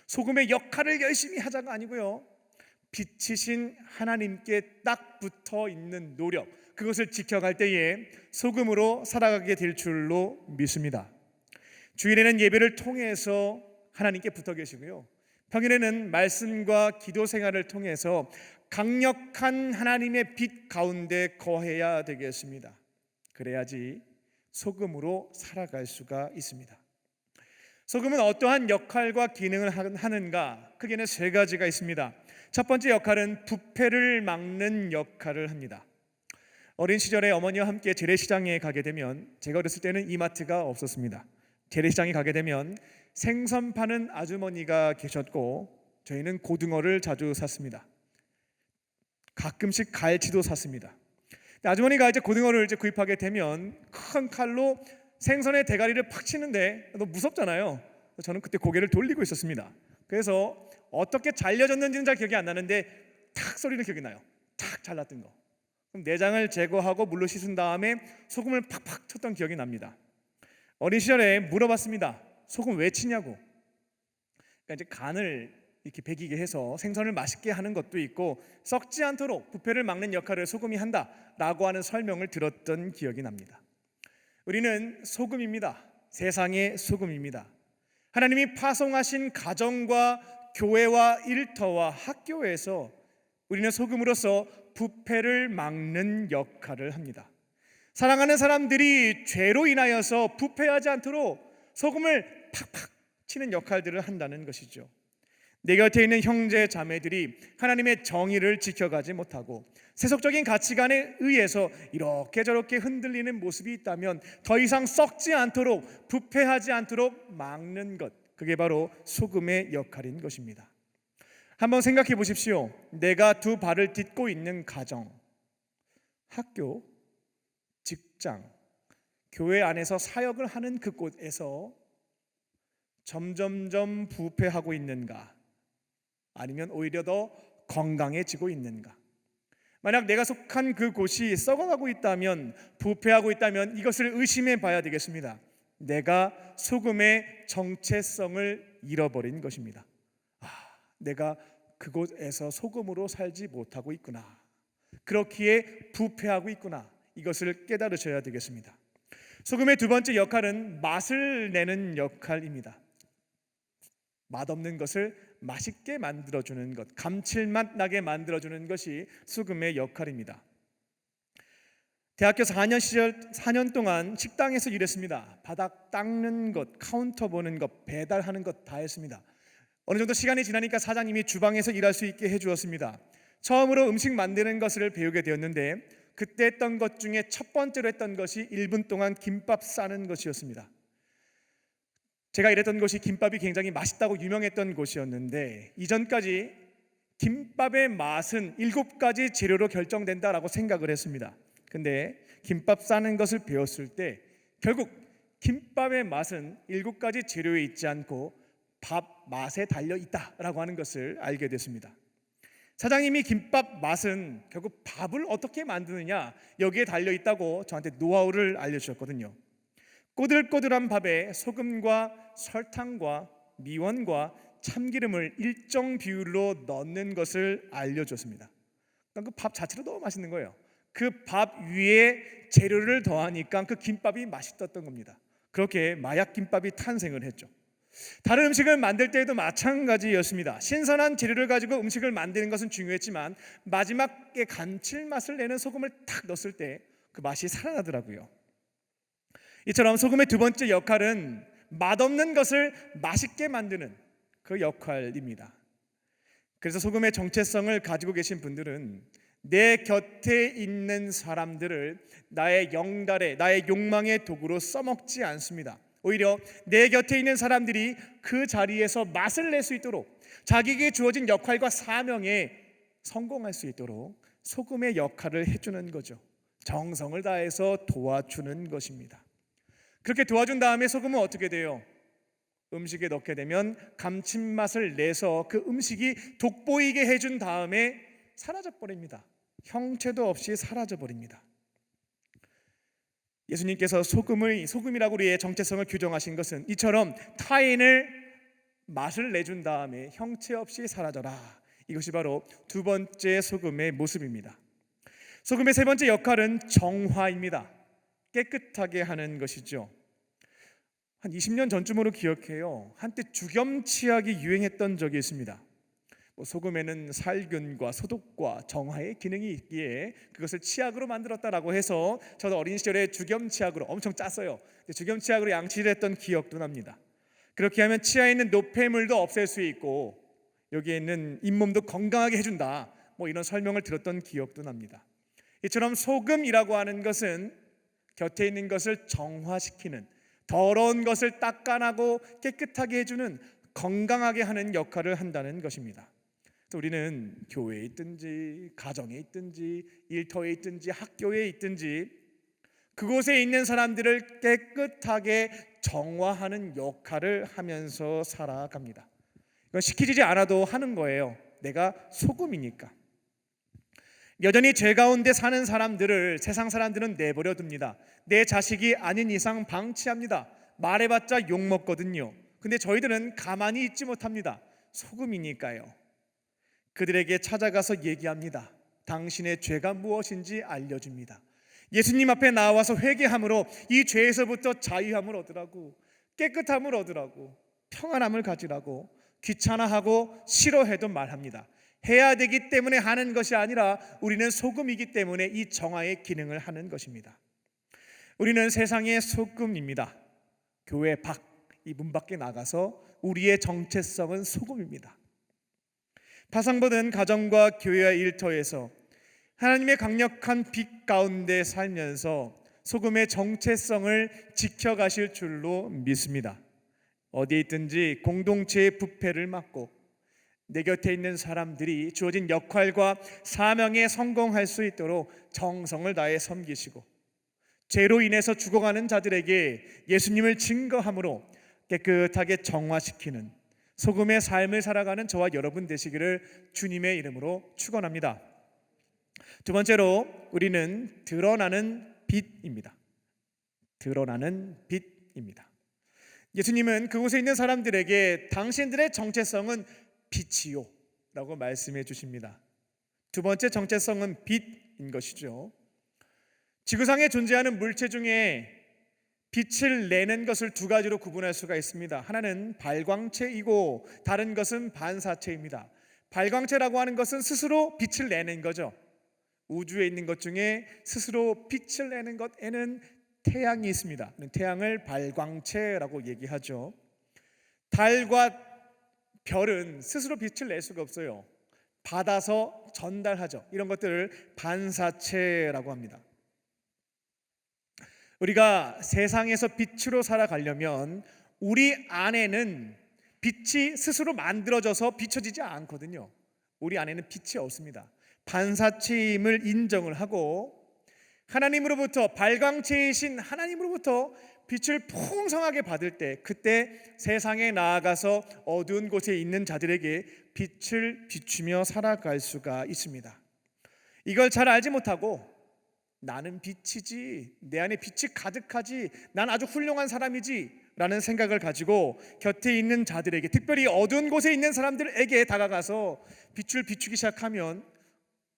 소금의 역할을 열심히 하자가 아니고요, 빛이신 하나님께 딱 붙어 있는 노력, 그것을 지켜갈 때에 소금으로 살아가게 될 줄로 믿습니다. 주일에는 예배를 통해서 하나님께 붙어 계시고요, 평일에는 말씀과 기도 생활을 통해서 강력한 하나님의 빛 가운데 거해야 되겠습니다. 그래야지 소금으로 살아갈 수가 있습니다. 소금은 어떠한 역할과 기능을 하는가? 크게는 세 가지가 있습니다. 첫 번째 역할은 부패를 막는 역할을 합니다. 어린 시절에 어머니와 함께 재래시장에 가게 되면, 제가 어렸을 때는 이마트가 없었습니다. 재래시장에 가게 되면 생선 파는 아주머니가 계셨고 저희는 고등어를 자주 샀습니다. 가끔씩 갈치도 샀습니다. 아주머니가 이제 고등어를 구입하게 되면 큰 칼로 생선의 대가리를 팍 치는데 너무 무섭잖아요. 저는 그때 고개를 돌리고 있었습니다. 그래서 어떻게 잘려졌는지는 잘 기억이 안 나는데 탁 소리는 기억이 나요. 탁 잘랐던 거. 그럼 내장을 제거하고 물로 씻은 다음에 소금을 팍팍 쳤던 기억이 납니다. 어린 시절에 물어봤습니다. 소금 왜 치냐고. 그러니까 이제 간을 이렇게 배기게 해서 생선을 맛있게 하는 것도 있고 썩지 않도록 부패를 막는 역할을 소금이 한다라고 하는 설명을 들었던 기억이 납니다. 우리는 소금입니다. 세상의 소금입니다. 하나님이 파송하신 가정과 교회와 일터와 학교에서 우리는 소금으로서 부패를 막는 역할을 합니다. 사랑하는 사람들이 죄로 인하여서 부패하지 않도록 소금을 팍팍 치는 역할들을 한다는 것이죠. 내 곁에 있는 형제 자매들이 하나님의 정의를 지켜가지 못하고 세속적인 가치관에 의해서 이렇게 저렇게 흔들리는 모습이 있다면 더 이상 썩지 않도록, 부패하지 않도록 막는 것, 그게 바로 소금의 역할인 것입니다. 한번 생각해 보십시오. 내가 두 발을 딛고 있는 가정, 학교, 직장, 교회 안에서 사역을 하는 그곳에서 점점점 부패하고 있는가? 아니면 오히려 더 건강해지고 있는가? 만약 내가 속한 그곳이 썩어가고 있다면, 부패하고 있다면 이것을 의심해 봐야 되겠습니다. 내가 소금의 정체성을 잃어버린 것입니다. 내가 그곳에서 소금으로 살지 못하고 있구나. 그렇기에 부패하고 있구나. 이것을 깨달으셔야 되겠습니다. 소금의 두 번째 역할은 맛을 내는 역할입니다. 맛없는 것을 맛있게 만들어주는 것, 감칠맛 나게 만들어주는 것이 소금의 역할입니다. 대학교 4년 동안 식당에서 일했습니다. 바닥 닦는 것, 카운터 보는 것, 배달하는 것 다 했습니다. 어느 정도 시간이 지나니까 사장님이 주방에서 일할 수 있게 해주었습니다. 처음으로 음식 만드는 것을 배우게 되었는데 그때 했던 것 중에 첫 번째로 했던 것이 1분 동안 김밥 싸는 것이었습니다. 제가 일했던 곳이 김밥이 굉장히 맛있다고 유명했던 곳이었는데 이전까지 김밥의 맛은 7가지 재료로 결정된다라고 생각을 했습니다. 근데 김밥 싸는 것을 배웠을 때 결국 김밥의 맛은 7가지 재료에 있지 않고 밥 맛에 달려 있다라고 하는 것을 알게 됐습니다. 사장님이 김밥 맛은 결국 밥을 어떻게 만드느냐 여기에 달려 있다고 저한테 노하우를 알려주셨거든요. 꼬들꼬들한 밥에 소금과 설탕과 미원과 참기름을 일정 비율로 넣는 것을 알려줬습니다. 그 밥 자체로 너무 맛있는 거예요. 그 밥 위에 재료를 더하니까 그 김밥이 맛있었던 겁니다. 그렇게 마약 김밥이 탄생을 했죠. 다른 음식을 만들 때에도 마찬가지였습니다. 신선한 재료를 가지고 음식을 만드는 것은 중요했지만 마지막에 감칠맛을 내는 소금을 탁 넣었을 때 그 맛이 살아나더라고요. 이처럼 소금의 두 번째 역할은 맛없는 것을 맛있게 만드는 그 역할입니다. 그래서 소금의 정체성을 가지고 계신 분들은 내 곁에 있는 사람들을 나의 영달에, 나의 욕망의 도구로 써먹지 않습니다. 오히려 내 곁에 있는 사람들이 그 자리에서 맛을 낼 수 있도록 자기에게 주어진 역할과 사명에 성공할 수 있도록 소금의 역할을 해주는 거죠. 정성을 다해서 도와주는 것입니다. 그렇게 도와준 다음에 소금은 어떻게 돼요? 음식에 넣게 되면 감칠맛을 내서 그 음식이 돋보이게 해준 다음에 사라져 버립니다. 형체도 없이 사라져 버립니다. 예수님께서 소금이라고 우리의 정체성을 규정하신 것은 이처럼 타인을 맛을 내준 다음에 형체 없이 사라져라. 이것이 바로 두 번째 소금의 모습입니다. 소금의 세 번째 역할은 정화입니다. 깨끗하게 하는 것이죠. 한 20년 전쯤으로 기억해요. 한때 주겸치약이 유행했던 적이 있습니다. 소금에는 살균과 소독과 정화의 기능이 있기에 그것을 치약으로 만들었다라고 해서 저도 어린 시절에 주겸치약으로 엄청 짰어요. 주겸치약으로 양치를 했던 기억도 납니다. 그렇게 하면 치아에 있는 노폐물도 없앨 수 있고 여기에 있는 잇몸도 건강하게 해준다, 이런 설명을 들었던 기억도 납니다. 이처럼 소금이라고 하는 것은 곁에 있는 것을 정화시키는, 더러운 것을 닦아내고 깨끗하게 해주는, 건강하게 하는 역할을 한다는 것입니다. 우리는 교회에 있든지 가정에 있든지 일터에 있든지 학교에 있든지 그곳에 있는 사람들을 깨끗하게 정화하는 역할을 하면서 살아갑니다. 이건 시키지 않아도 하는 거예요. 내가 소금이니까. 여전히 죄 가운데 사는 사람들을 세상 사람들은 내버려 둡니다. 내 자식이 아닌 이상 방치합니다. 말해봤자 욕먹거든요. 근데 저희들은 가만히 있지 못합니다. 소금이니까요. 그들에게 찾아가서 얘기합니다. 당신의 죄가 무엇인지 알려줍니다. 예수님 앞에 나와서 회개함으로 이 죄에서부터 자유함을 얻으라고, 깨끗함을 얻으라고, 평안함을 가지라고 귀찮아하고 싫어해도 말합니다. 해야 되기 때문에 하는 것이 아니라 우리는 소금이기 때문에 이 정화의 기능을 하는 것입니다. 우리는 세상의 소금입니다. 교회 이 문 밖에 나가서 우리의 정체성은 소금입니다. 파상보는 가정과 교회와 일터에서 하나님의 강력한 빛 가운데 살면서 소금의 정체성을 지켜가실 줄로 믿습니다. 어디에 있든지 공동체의 부패를 막고 내 곁에 있는 사람들이 주어진 역할과 사명에 성공할 수 있도록 정성을 다해 섬기시고 죄로 인해서 죽어가는 자들에게 예수님을 증거함으로 깨끗하게 정화시키는 소금의 삶을 살아가는 저와 여러분 되시기를 주님의 이름으로 축원합니다. 두 번째로 우리는 드러나는 빛입니다. 드러나는 빛입니다. 예수님은 그곳에 있는 사람들에게 당신들의 정체성은 빛이요 라고 말씀해 주십니다. 두 번째 정체성은 빛인 것이죠. 지구상에 존재하는 물체 중에 빛을 내는 것을 두 가지로 구분할 수가 있습니다. 하나는 발광체이고 다른 것은 반사체입니다. 발광체라고 하는 것은 스스로 빛을 내는 거죠. 우주에 있는 것 중에 스스로 빛을 내는 것에는 태양이 있습니다. 태양을 발광체라고 얘기하죠. 달과 별은 스스로 빛을 낼 수가 없어요. 받아서 전달하죠. 이런 것들을 반사체라고 합니다. 우리가 세상에서 빛으로 살아가려면 우리 안에는 빛이 스스로 만들어져서 비춰지지 않거든요. 우리 안에는 빛이 없습니다. 반사체임을 인정을 하고 하나님으로부터, 발광체이신 하나님으로부터 빛을 풍성하게 받을 때, 그때 세상에 나아가서 어두운 곳에 있는 자들에게 빛을 비추며 살아갈 수가 있습니다. 이걸 잘 알지 못하고 나는 빛이지, 내 안에 빛이 가득하지, 난 아주 훌륭한 사람이지 라는 생각을 가지고 곁에 있는 자들에게, 특별히 어두운 곳에 있는 사람들에게 다가가서 빛을 비추기 시작하면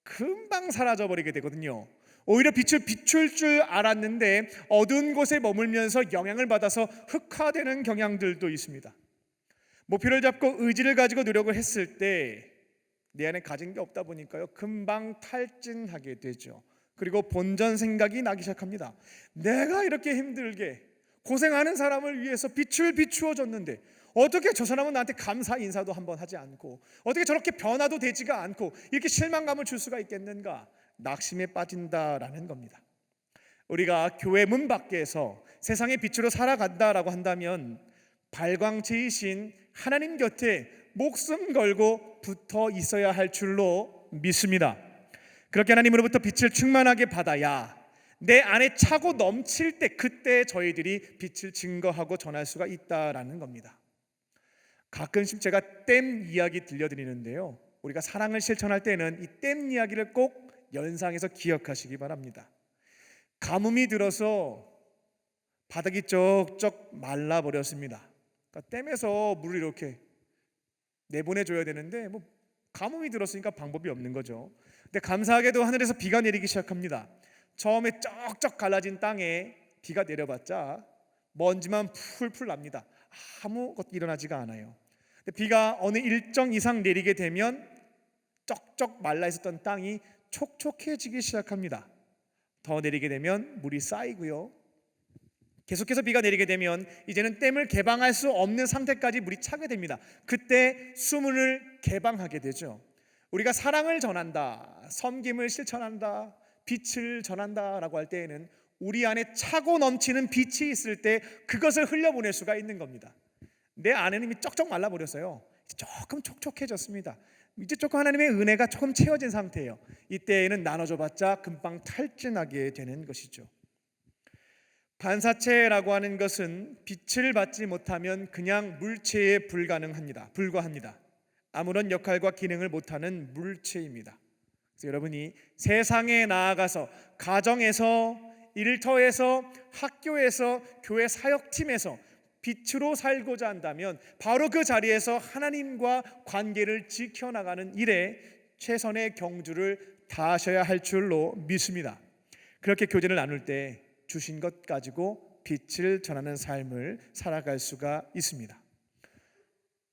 금방 사라져버리게 되거든요. 오히려 빛을 비출 줄 알았는데 어두운 곳에 머물면서 영향을 받아서 흑화되는 경향들도 있습니다. 목표를 잡고 의지를 가지고 노력을 했을 때 내 안에 가진 게 없다 보니까요, 금방 탈진하게 되죠. 그리고 본전 생각이 나기 시작합니다. 내가 이렇게 힘들게 고생하는 사람을 위해서 빛을 비추어 줬는데 어떻게 저 사람은 나한테 감사 인사도 한번 하지 않고, 어떻게 저렇게 변화도 되지가 않고 이렇게 실망감을 줄 수가 있겠는가, 낙심에 빠진다라는 겁니다. 우리가 교회 문 밖에서 세상의 빛으로 살아간다라고 한다면 발광체이신 하나님 곁에 목숨 걸고 붙어 있어야 할 줄로 믿습니다. 그렇게 하나님으로부터 빛을 충만하게 받아야 내 안에 차고 넘칠 때, 그때 저희들이 빛을 증거하고 전할 수가 있다라는 겁니다. 가끔씩 제가 댐 이야기 들려드리는데요, 우리가 사랑을 실천할 때는 이 댐 이야기를 꼭 연상해서 기억하시기 바랍니다. 가뭄이 들어서 바닥이 쩍쩍 말라버렸습니다. 그러니까 댐에서 물을 이렇게 내보내줘야 되는데 가뭄이 들었으니까 방법이 없는 거죠. 근데 감사하게도 하늘에서 비가 내리기 시작합니다. 처음에 쩍쩍 갈라진 땅에 비가 내려봤자 먼지만 풀풀 납니다. 아무것도 일어나지가 않아요. 근데 비가 어느 일정 이상 내리게 되면 쩍쩍 말라 있었던 땅이 촉촉해지기 시작합니다. 더 내리게 되면 물이 쌓이고요, 계속해서 비가 내리게 되면 이제는 댐을 개방할 수 없는 상태까지 물이 차게 됩니다. 그때 수문을 개방하게 되죠. 우리가 사랑을 전한다, 섬김을 실천한다, 빛을 전한다라고 할 때에는 우리 안에 차고 넘치는 빛이 있을 때 그것을 흘려보낼 수가 있는 겁니다. 내 안에는 이미 쩍쩍 말라버렸어요. 조금 촉촉해졌습니다. 이제 조금 하나님의 은혜가 조금 채워진 상태예요. 이때에는 나눠줘봤자 금방 탈진하게 되는 것이죠. 반사체라고 하는 것은 빛을 받지 못하면 그냥 물체에 불과합니다. 아무런 역할과 기능을 못하는 물체입니다. 그래서 여러분이 세상에 나아가서 가정에서, 일터에서, 학교에서, 교회 사역팀에서 빛으로 살고자 한다면 바로 그 자리에서 하나님과 관계를 지켜나가는 일에 최선의 경주를 다하셔야 할 줄로 믿습니다. 그렇게 교제를 나눌 때 주신 것 가지고 빛을 전하는 삶을 살아갈 수가 있습니다.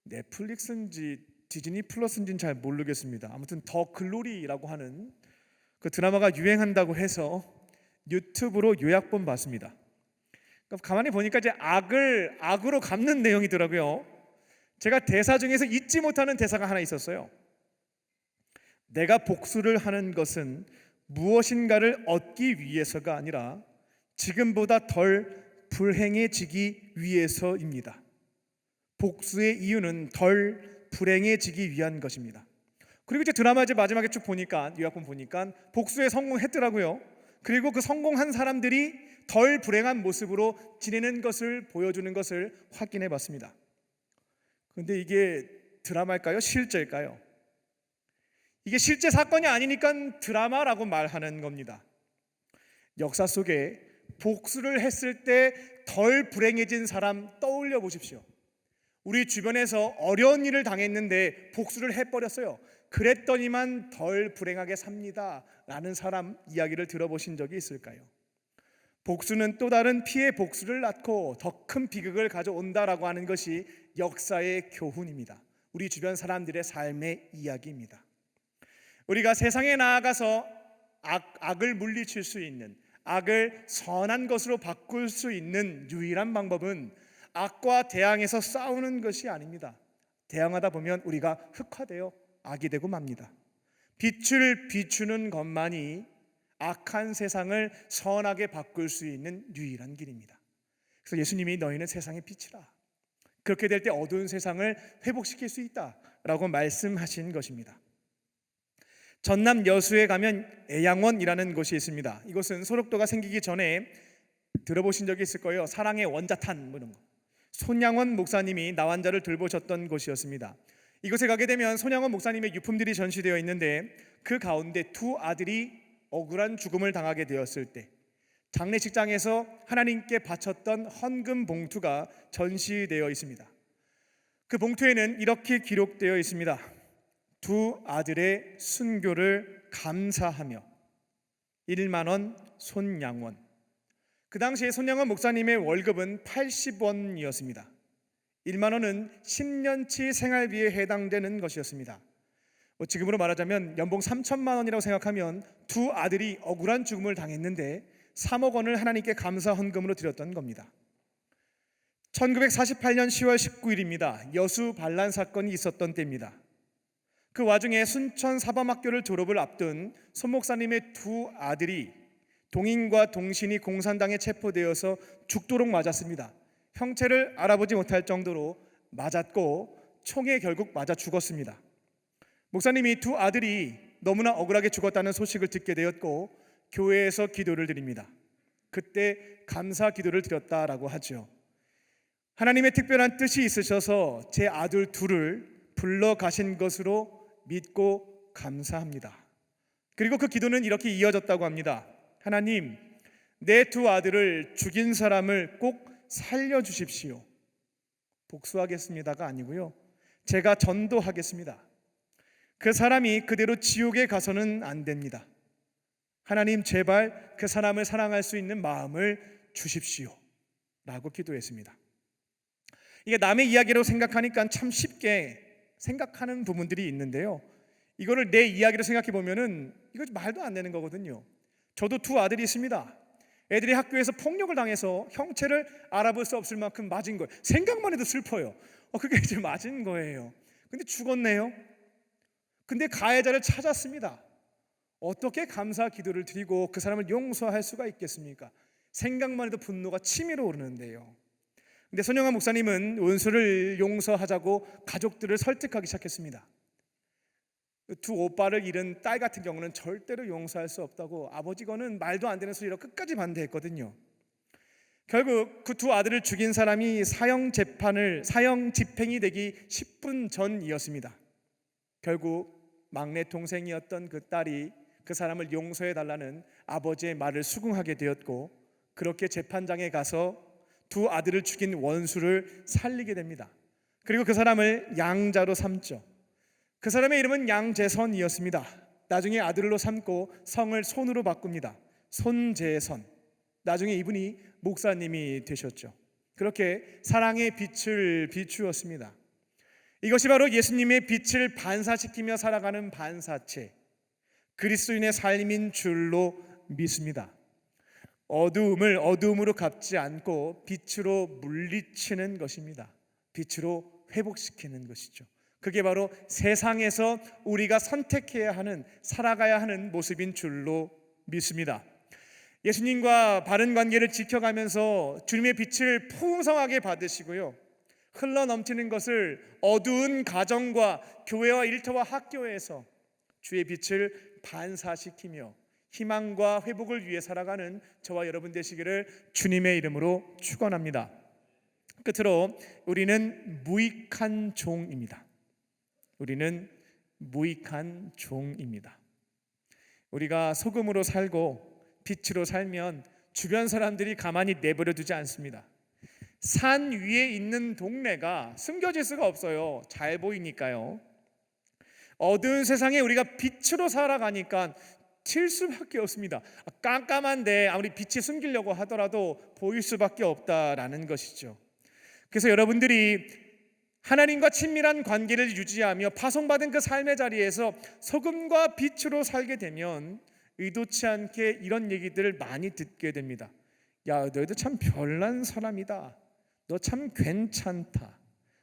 넷플릭스인지 디즈니 플러스인지는 잘 모르겠습니다. 아무튼 더 글로리라고 하는 그 드라마가 유행한다고 해서 유튜브로 요약본 봤습니다. 가만히 보니까 이제 악으로 갚는 내용이더라고요. 제가 대사 중에서 잊지 못하는 대사가 하나 있었어요. 내가 복수를 하는 것은 무엇인가를 얻기 위해서가 아니라 지금보다 덜 불행해지기 위해서입니다. 복수의 이유는 덜 불행해지기 위한 것입니다. 그리고 이제 드라마 이제 마지막에 쭉 보니까, 요약본 보니까 복수에 성공했더라고요. 그리고 그 성공한 사람들이 덜 불행한 모습으로 지내는 것을 보여주는 것을 확인해 봤습니다. 그런데 이게 드라마일까요? 실제일까요? 이게 실제 사건이 아니니까 드라마라고 말하는 겁니다. 역사 속에 복수를 했을 때 덜 불행해진 사람 떠올려 보십시오. 우리 주변에서 어려운 일을 당했는데 복수를 해버렸어요. 그랬더니만 덜 불행하게 삽니다 라는 사람 이야기를 들어보신 적이 있을까요? 복수는 또 다른 피해 복수를 낳고 더 큰 비극을 가져온다라고 하는 것이 역사의 교훈입니다. 우리 주변 사람들의 삶의 이야기입니다. 우리가 세상에 나아가서 악을 물리칠 수 있는, 악을 선한 것으로 바꿀 수 있는 유일한 방법은 악과 대항해서 싸우는 것이 아닙니다. 대항하다 보면 우리가 흑화되어 악이 되고 맙니다. 빛을 비추는 것만이 악한 세상을 선하게 바꿀 수 있는 유일한 길입니다. 그래서 예수님이 너희는 세상의 빛이라. 그렇게 될 때 어두운 세상을 회복시킬 수 있다라고 말씀하신 것입니다. 전남 여수에 가면 애양원이라는 곳이 있습니다. 이곳은 소록도가 생기기 전에 들어보신 적이 있을 거예요. 사랑의 원자탄 뭐 이런 거. 손양원 목사님이 나환자를 돌보셨던 곳이었습니다. 이곳에 가게 되면 손양원 목사님의 유품들이 전시되어 있는데 그 가운데 두 아들이 억울한 죽음을 당하게 되었을 때 장례식장에서 하나님께 바쳤던 헌금 봉투가 전시되어 있습니다. 그 봉투에는 이렇게 기록되어 있습니다. 두 아들의 순교를 감사하며 1만 원 손양원. 그 당시에 손양원 목사님의 월급은 80원이었습니다. 1만 원은 10년치 생활비에 해당되는 것이었습니다. 지금으로 말하자면 연봉 3천만 원이라고 생각하면 두 아들이 억울한 죽음을 당했는데 3억 원을 하나님께 감사 헌금으로 드렸던 겁니다. 1948년 10월 19일입니다. 여수 반란 사건이 있었던 때입니다. 그 와중에 순천 사범학교를 졸업을 앞둔 손 목사님의 두 아들이 동인과 동신이 공산당에 체포되어서 죽도록 맞았습니다. 형체를 알아보지 못할 정도로 맞았고 총에 결국 맞아 죽었습니다. 목사님이 두 아들이 너무나 억울하게 죽었다는 소식을 듣게 되었고 교회에서 기도를 드립니다. 그때 감사 기도를 드렸다라고 하죠. 하나님의 특별한 뜻이 있으셔서 제 아들 둘을 불러 가신 것으로 믿고 감사합니다. 그리고 그 기도는 이렇게 이어졌다고 합니다. 하나님, 내 두 아들을 죽인 사람을 꼭 살려주십시오. 복수하겠습니다가 아니고요, 제가 전도하겠습니다. 그 사람이 그대로 지옥에 가서는 안 됩니다. 하나님, 제발 그 사람을 사랑할 수 있는 마음을 주십시오 라고 기도했습니다. 이게 남의 이야기로 생각하니까 참 쉽게 생각하는 부분들이 있는데요, 이거를 내 이야기로 생각해 보면은 이거 말도 안 되는 거거든요. 저도 두 아들이 있습니다. 애들이 학교에서 폭력을 당해서 형체를 알아볼 수 없을 만큼 맞은 거예요. 생각만 해도 슬퍼요. 그게 이제 맞은 거예요. 근데 죽었네요. 근데 가해자를 찾았습니다. 어떻게 감사 기도를 드리고 그 사람을 용서할 수가 있겠습니까? 생각만 해도 분노가 치밀어 오르는데요. 근데 손영환 목사님은 원수를 용서하자고 가족들을 설득하기 시작했습니다. 두 오빠를 잃은 딸 같은 경우는 절대로 용서할 수 없다고 아버지거는 말도 안 되는 소리로 끝까지 반대했거든요. 결국 그 두 아들을 죽인 사람이 사형 집행이 되기 10분 전이었습니다. 결국 막내 동생이었던 그 딸이 그 사람을 용서해 달라는 아버지의 말을 수긍하게 되었고, 그렇게 재판장에 가서 두 아들을 죽인 원수를 살리게 됩니다. 그리고 그 사람을 양자로 삼죠. 그 사람의 이름은 양재선이었습니다. 나중에 아들로 삼고 성을 손으로 바꿉니다. 손재선. 나중에 이분이 목사님이 되셨죠. 그렇게 사랑의 빛을 비추었습니다. 이것이 바로 예수님의 빛을 반사시키며 살아가는 반사체, 그리스도인의 삶인 줄로 믿습니다. 어두움을 어두움으로 갚지 않고 빛으로 물리치는 것입니다. 빛으로 회복시키는 것이죠. 그게 바로 세상에서 우리가 선택해야 하는, 살아가야 하는 모습인 줄로 믿습니다. 예수님과 바른 관계를 지켜가면서 주님의 빛을 풍성하게 받으시고요, 흘러넘치는 것을 어두운 가정과 교회와 일터와 학교에서 주의 빛을 반사시키며 희망과 회복을 위해 살아가는 저와 여러분 되시기를 주님의 이름으로 축원합니다. 끝으로 우리는 무익한 종입니다. 우리는 무익한 종입니다. 우리가 소금으로 살고 빛으로 살면 주변 사람들이 가만히 내버려 두지 않습니다. 산 위에 있는 동네가 숨겨질 수가 없어요. 잘 보이니까요. 어두운 세상에 우리가 빛으로 살아가니까 튈 수밖에 없습니다. 깜깜한데 아무리 빛이 숨기려고 하더라도 보일 수밖에 없다라는 것이죠. 그래서 여러분들이 하나님과 친밀한 관계를 유지하며 파송받은 그 삶의 자리에서 소금과 빛으로 살게 되면 의도치 않게 이런 얘기들을 많이 듣게 됩니다. 야, 너희도 참 별난 사람이다. 너 참 괜찮다.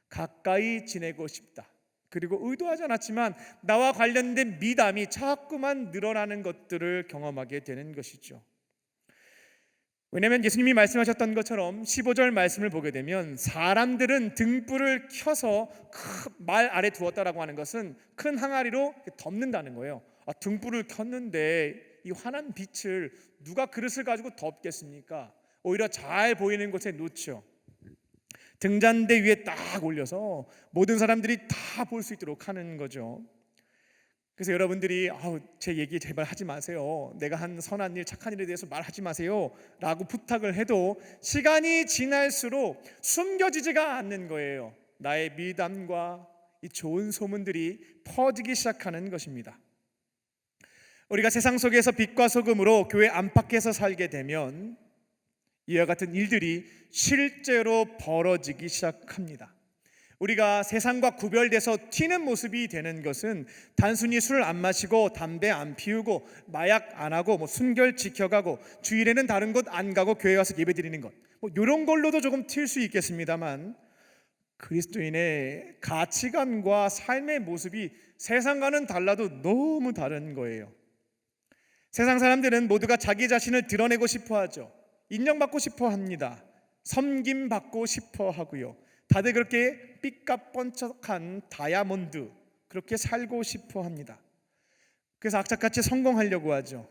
가까이 지내고 싶다. 그리고 의도하지 않았지만 나와 관련된 미담이 자꾸만 늘어나는 것들을 경험하게 되는 것이죠. 왜냐하면 예수님이 말씀하셨던 것처럼 15절 말씀을 보게 되면 사람들은 등불을 켜서 말 아래 두었다라고 하는 것은 큰 항아리로 덮는다는 거예요. 등불을 켰는데 이 환한 빛을 누가 그릇을 가지고 덮겠습니까? 오히려 잘 보이는 곳에 놓죠. 등잔대 위에 딱 올려서 모든 사람들이 다 볼 수 있도록 하는 거죠. 그래서 여러분들이 제 얘기 제발 하지 마세요, 내가 한 선한 일 착한 일에 대해서 말하지 마세요 라고 부탁을 해도 시간이 지날수록 숨겨지지가 않는 거예요. 나의 미담과 이 좋은 소문들이 퍼지기 시작하는 것입니다. 우리가 세상 속에서 빛과 소금으로 교회 안팎에서 살게 되면 이와 같은 일들이 실제로 벌어지기 시작합니다. 우리가 세상과 구별돼서 튀는 모습이 되는 것은 단순히 술 안 마시고 담배 안 피우고 마약 안 하고 순결 지켜가고 주일에는 다른 곳 안 가고 교회 와서 예배드리는 것, 이런 걸로도 조금 튈 수 있겠습니다만, 그리스도인의 가치관과 삶의 모습이 세상과는 달라도 너무 다른 거예요. 세상 사람들은 모두가 자기 자신을 드러내고 싶어 하죠. 인정받고 싶어 합니다. 섬김받고 싶어 하고요. 다들 그렇게 삐까뻔쩍한 다이아몬드 그렇게 살고 싶어 합니다. 그래서 악착같이 성공하려고 하죠.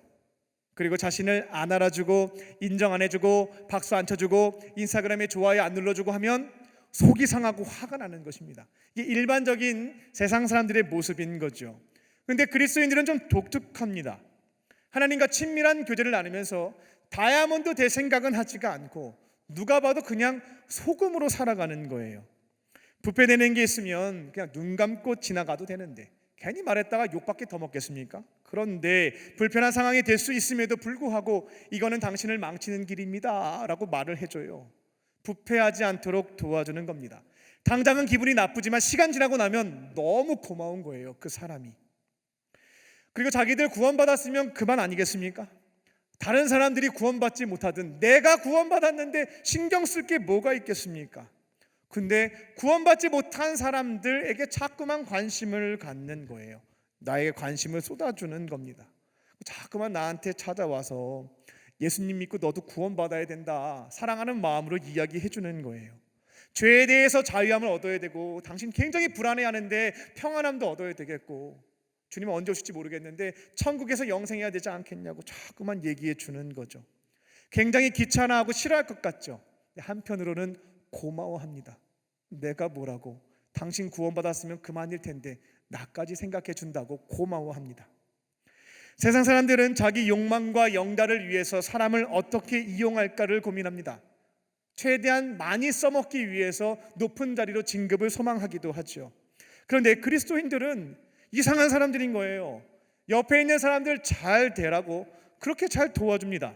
그리고 자신을 안 알아주고 인정 안 해주고 박수 안 쳐주고 인스타그램에 좋아요 안 눌러주고 하면 속이 상하고 화가 나는 것입니다. 이게 일반적인 세상 사람들의 모습인 거죠. 그런데 그리스도인들은 좀 독특합니다. 하나님과 친밀한 교제를 나누면서 다이아몬드 될 생각은 하지가 않고 누가 봐도 그냥 소금으로 살아가는 거예요. 부패되는 게 있으면 그냥 눈 감고 지나가도 되는데 괜히 말했다가 욕밖에 더 먹겠습니까? 그런데 불편한 상황이 될 수 있음에도 불구하고 이거는 당신을 망치는 길입니다 라고 말을 해줘요. 부패하지 않도록 도와주는 겁니다. 당장은 기분이 나쁘지만 시간 지나고 나면 너무 고마운 거예요, 그 사람이. 그리고 자기들 구원받았으면 그만 아니겠습니까? 다른 사람들이 구원받지 못하든 내가 구원받았는데 신경 쓸 게 뭐가 있겠습니까? 근데 구원받지 못한 사람들에게 자꾸만 관심을 갖는 거예요. 나에게 관심을 쏟아주는 겁니다. 자꾸만 나한테 찾아와서 예수님 믿고 너도 구원받아야 된다, 사랑하는 마음으로 이야기해 주는 거예요. 죄에 대해서 자유함을 얻어야 되고 당신 굉장히 불안해하는데 평안함도 얻어야 되겠고 주님은 언제 오실지 모르겠는데 천국에서 영생해야 되지 않겠냐고 자꾸만 얘기해 주는 거죠. 굉장히 귀찮아하고 싫어할 것 같죠. 한편으로는 고마워합니다. 내가 뭐라고, 당신 구원받았으면 그만일 텐데 나까지 생각해 준다고 고마워합니다. 세상 사람들은 자기 욕망과 영달을 위해서 사람을 어떻게 이용할까를 고민합니다. 최대한 많이 써먹기 위해서 높은 자리로 진급을 소망하기도 하죠. 그런데 그리스도인들은 이상한 사람들인 거예요. 옆에 있는 사람들 잘 되라고 그렇게 잘 도와줍니다.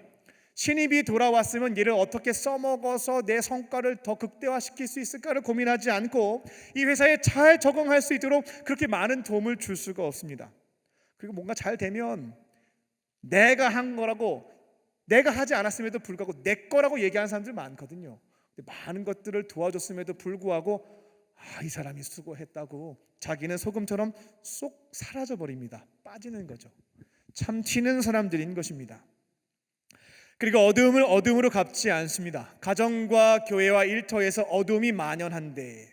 신입이 돌아왔으면 얘를 어떻게 써먹어서 내 성과를 더 극대화시킬 수 있을까를 고민하지 않고 이 회사에 잘 적응할 수 있도록 그렇게 많은 도움을 줄 수가 없습니다. 그리고 뭔가 잘 되면 내가 한 거라고, 내가 하지 않았음에도 불구하고 내 거라고 얘기하는 사람들 많거든요. 근데 많은 것들을 도와줬음에도 불구하고 이 사람이 수고했다고 자기는 소금처럼 쏙 사라져버립니다. 빠지는 거죠. 참 튀는 사람들인 것입니다. 그리고 어두움을 어둠으로 갚지 않습니다. 가정과 교회와 일터에서 어둠이 만연한데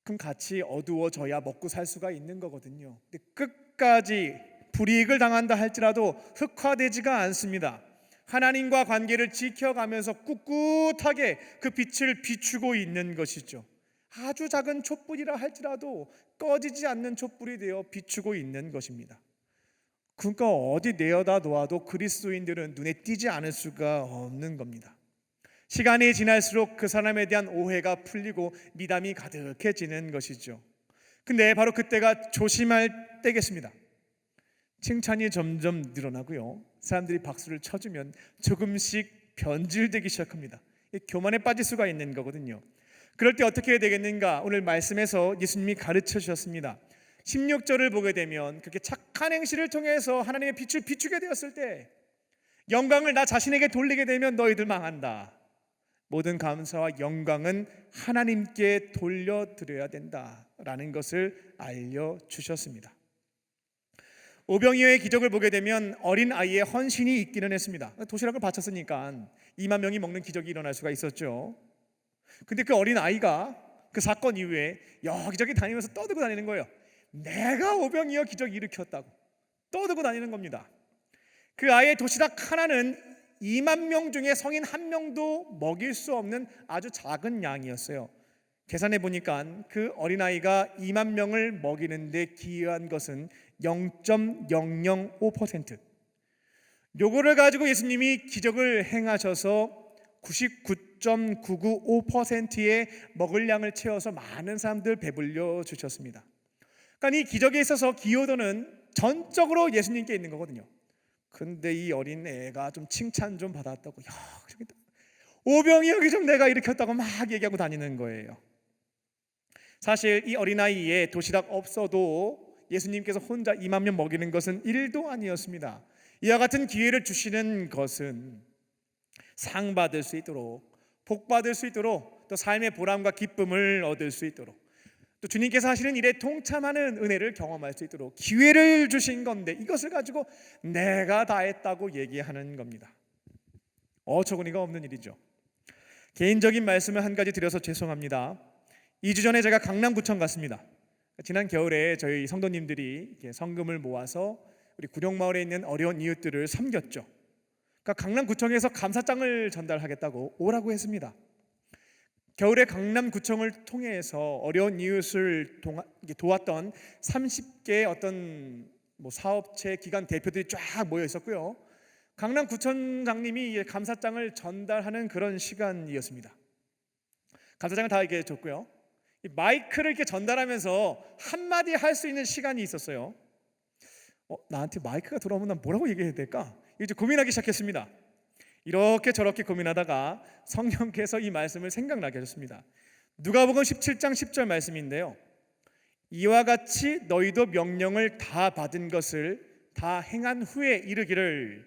그럼 같이 어두워져야 먹고 살 수가 있는 거거든요. 근데 끝까지 불이익을 당한다 할지라도 흑화되지가 않습니다. 하나님과 관계를 지켜가면서 꿋꿋하게 그 빛을 비추고 있는 것이죠. 아주 작은 촛불이라 할지라도 꺼지지 않는 촛불이 되어 비추고 있는 것입니다. 그러니까 어디 내어다 놓아도 그리스도인들은 눈에 띄지 않을 수가 없는 겁니다. 시간이 지날수록 그 사람에 대한 오해가 풀리고 미담이 가득해지는 것이죠. 근데 바로 그때가 조심할 때겠습니다. 칭찬이 점점 늘어나고요, 사람들이 박수를 쳐주면 조금씩 변질되기 시작합니다. 교만에 빠질 수가 있는 거거든요. 그럴 때 어떻게 해야 되겠는가? 오늘 말씀에서 예수님이 가르쳐 주셨습니다. 16절을 보게 되면 그렇게 착한 행실을 통해서 하나님의 빛을 비추게 되었을 때 영광을 나 자신에게 돌리게 되면 너희들 망한다. 모든 감사와 영광은 하나님께 돌려드려야 된다 라는 것을 알려주셨습니다. 오병이어의 기적을 보게 되면 어린 아이의 헌신이 있기는 했습니다. 도시락을 바쳤으니까 2만 명이 먹는 기적이 일어날 수가 있었죠. 근데 그 어린 아이가 그 사건 이후에 여기저기 다니면서 떠들고 다니는 거예요. 내가 오병이어 기적 일으켰다고 떠들고 다니는 겁니다. 그 아이의 도시락 하나는 2만 명 중에 성인 한 명도 먹일 수 없는 아주 작은 양이었어요. 계산해 보니까 그 어린아이가 2만 명을 먹이는데 기여한 것은 0.005%. 요거를 가지고 예수님이 기적을 행하셔서 99.995%의 먹을 양을 채워서 많은 사람들 배불려 주셨습니다. 그러니까 이 기적에 있어서 기여도는 전적으로 예수님께 있는 거거든요. 근데 이 어린 애가 좀 칭찬 좀 받았다고, 야, 오병이 여기 좀 내가 일으켰다고 막 얘기하고 다니는 거예요. 사실 이 어린아이의 도시락 없어도 예수님께서 혼자 2만 명 먹이는 것은 1도 아니었습니다. 이와 같은 기회를 주시는 것은 상 받을 수 있도록, 복 받을 수 있도록, 또 삶의 보람과 기쁨을 얻을 수 있도록, 또 주님께서 하시는 일에 동참하는 은혜를 경험할 수 있도록 기회를 주신 건데, 이것을 가지고 내가 다 했다고 얘기하는 겁니다. 어처구니가 없는 일이죠. 개인적인 말씀을 한 가지 드려서 죄송합니다. 2주 전에 제가 강남구청 갔습니다. 지난 겨울에 저희 성도님들이 성금을 모아서 우리 구룡마을에 있는 어려운 이웃들을 섬겼죠. 그러니까 강남구청에서 감사장을 전달하겠다고 오라고 했습니다. 겨울에 강남구청을 통해서 어려운 이웃을 도왔던 30개의 어떤 사업체 기관 대표들이 쫙 모여 있었고요. 강남구청장님이 감사장을 전달하는 그런 시간이었습니다. 감사장을 다 이렇게 줬고요. 마이크를 이렇게 전달하면서 한마디 할 수 있는 시간이 있었어요. 나한테 마이크가 들어오면 난 뭐라고 얘기해야 될까? 이제 고민하기 시작했습니다. 이렇게 저렇게 고민하다가 성령께서 이 말씀을 생각나게 하셨습니다. 누가복음 17장 10절 말씀인데요. 이와 같이 너희도 명령을 다 받은 것을 다 행한 후에 이르기를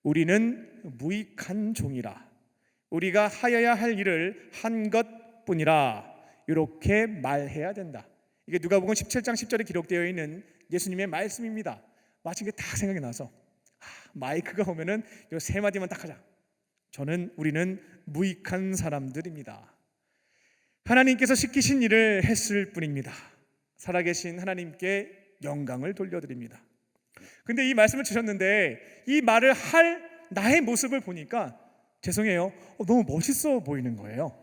우리는 무익한 종이라. 우리가 하여야 할 일을 한 것뿐이라. 이렇게 말해야 된다. 이게 누가복음 17장 10절에 기록되어 있는 예수님의 말씀입니다. 마치 이게 딱 생각이 나서 마이크가 오면은 이 세 마디만 딱 하자. 우리는 무익한 사람들입니다. 하나님께서 시키신 일을 했을 뿐입니다. 살아계신 하나님께 영광을 돌려드립니다. 근데 이 말씀을 주셨는데 이 말을 할 나의 모습을 보니까 죄송해요. 너무 멋있어 보이는 거예요.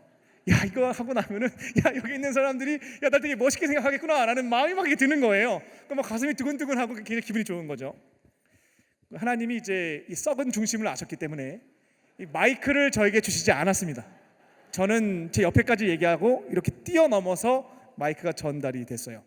야, 이거 하고 나면은 여기 있는 사람들이 나 되게 멋있게 생각하겠구나 라는 마음이 막 드는 거예요. 그럼 가슴이 두근두근하고 굉장히 기분이 좋은 거죠. 하나님이 이제 이 썩은 중심을 아셨기 때문에 이 마이크를 저에게 주시지 않았습니다. 저는 제 옆에까지 얘기하고 이렇게 뛰어넘어서 마이크가 전달이 됐어요.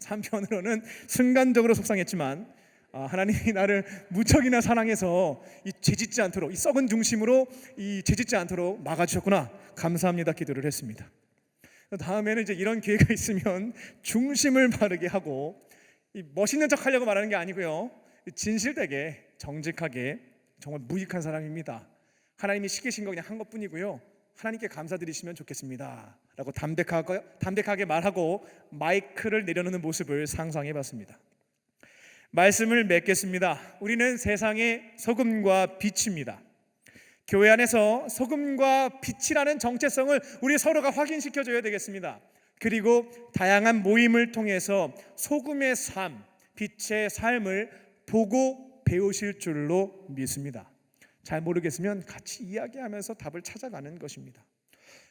한편으로는 순간적으로 속상했지만 하나님이 나를 무척이나 사랑해서 이 죄짓지 않도록, 이 썩은 중심으로 이 죄짓지 않도록 막아주셨구나, 감사합니다 기도를 했습니다. 다음에는 이제 이런 기회가 있으면 중심을 바르게 하고 이 멋있는 척 하려고 말하는 게 아니고요, 진실되게 정직하게 정말 무익한 사람입니다. 하나님이 시키신 거 그냥 한 것뿐이고요, 하나님께 감사드리시면 좋겠습니다 라고 담백하게 말하고 마이크를 내려놓는 모습을 상상해봤습니다. 말씀을 맺겠습니다. 우리는 세상의 소금과 빛입니다. 교회 안에서 소금과 빛이라는 정체성을 우리 서로가 확인시켜줘야 되겠습니다. 그리고 다양한 모임을 통해서 소금의 삶, 빛의 삶을 보고 배우실 줄로 믿습니다. 잘 모르겠으면 같이 이야기하면서 답을 찾아가는 것입니다.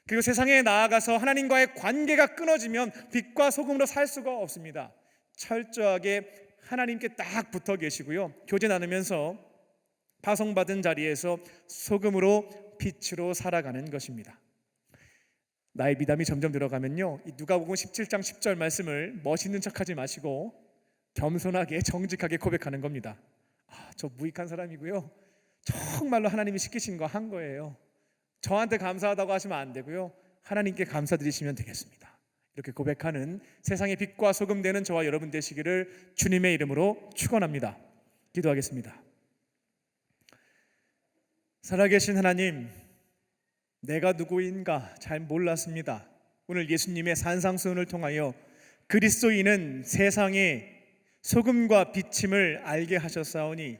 그리고 세상에 나아가서 하나님과의 관계가 끊어지면 빛과 소금으로 살 수가 없습니다. 철저하게 하나님께 딱 붙어 계시고요, 교제 나누면서 파송받은 자리에서 소금으로 빛으로 살아가는 것입니다. 나의 미담이 점점 들어가면요, 이 누가복음 17장 10절 말씀을 멋있는 척하지 마시고 겸손하게 정직하게 고백하는 겁니다. 저 무익한 사람이고요, 정말로 하나님이 시키신 거 한 거예요. 저한테 감사하다고 하시면 안 되고요, 하나님께 감사드리시면 되겠습니다. 이렇게 고백하는 세상의 빛과 소금 되는 저와 여러분 되시기를 주님의 이름으로 축원합니다. 기도하겠습니다. 살아계신 하나님, 내가 누구인가 잘 몰랐습니다. 오늘 예수님의 산상수훈을 통하여 그리스도인은 세상에 소금과 비침을 알게 하셨사오니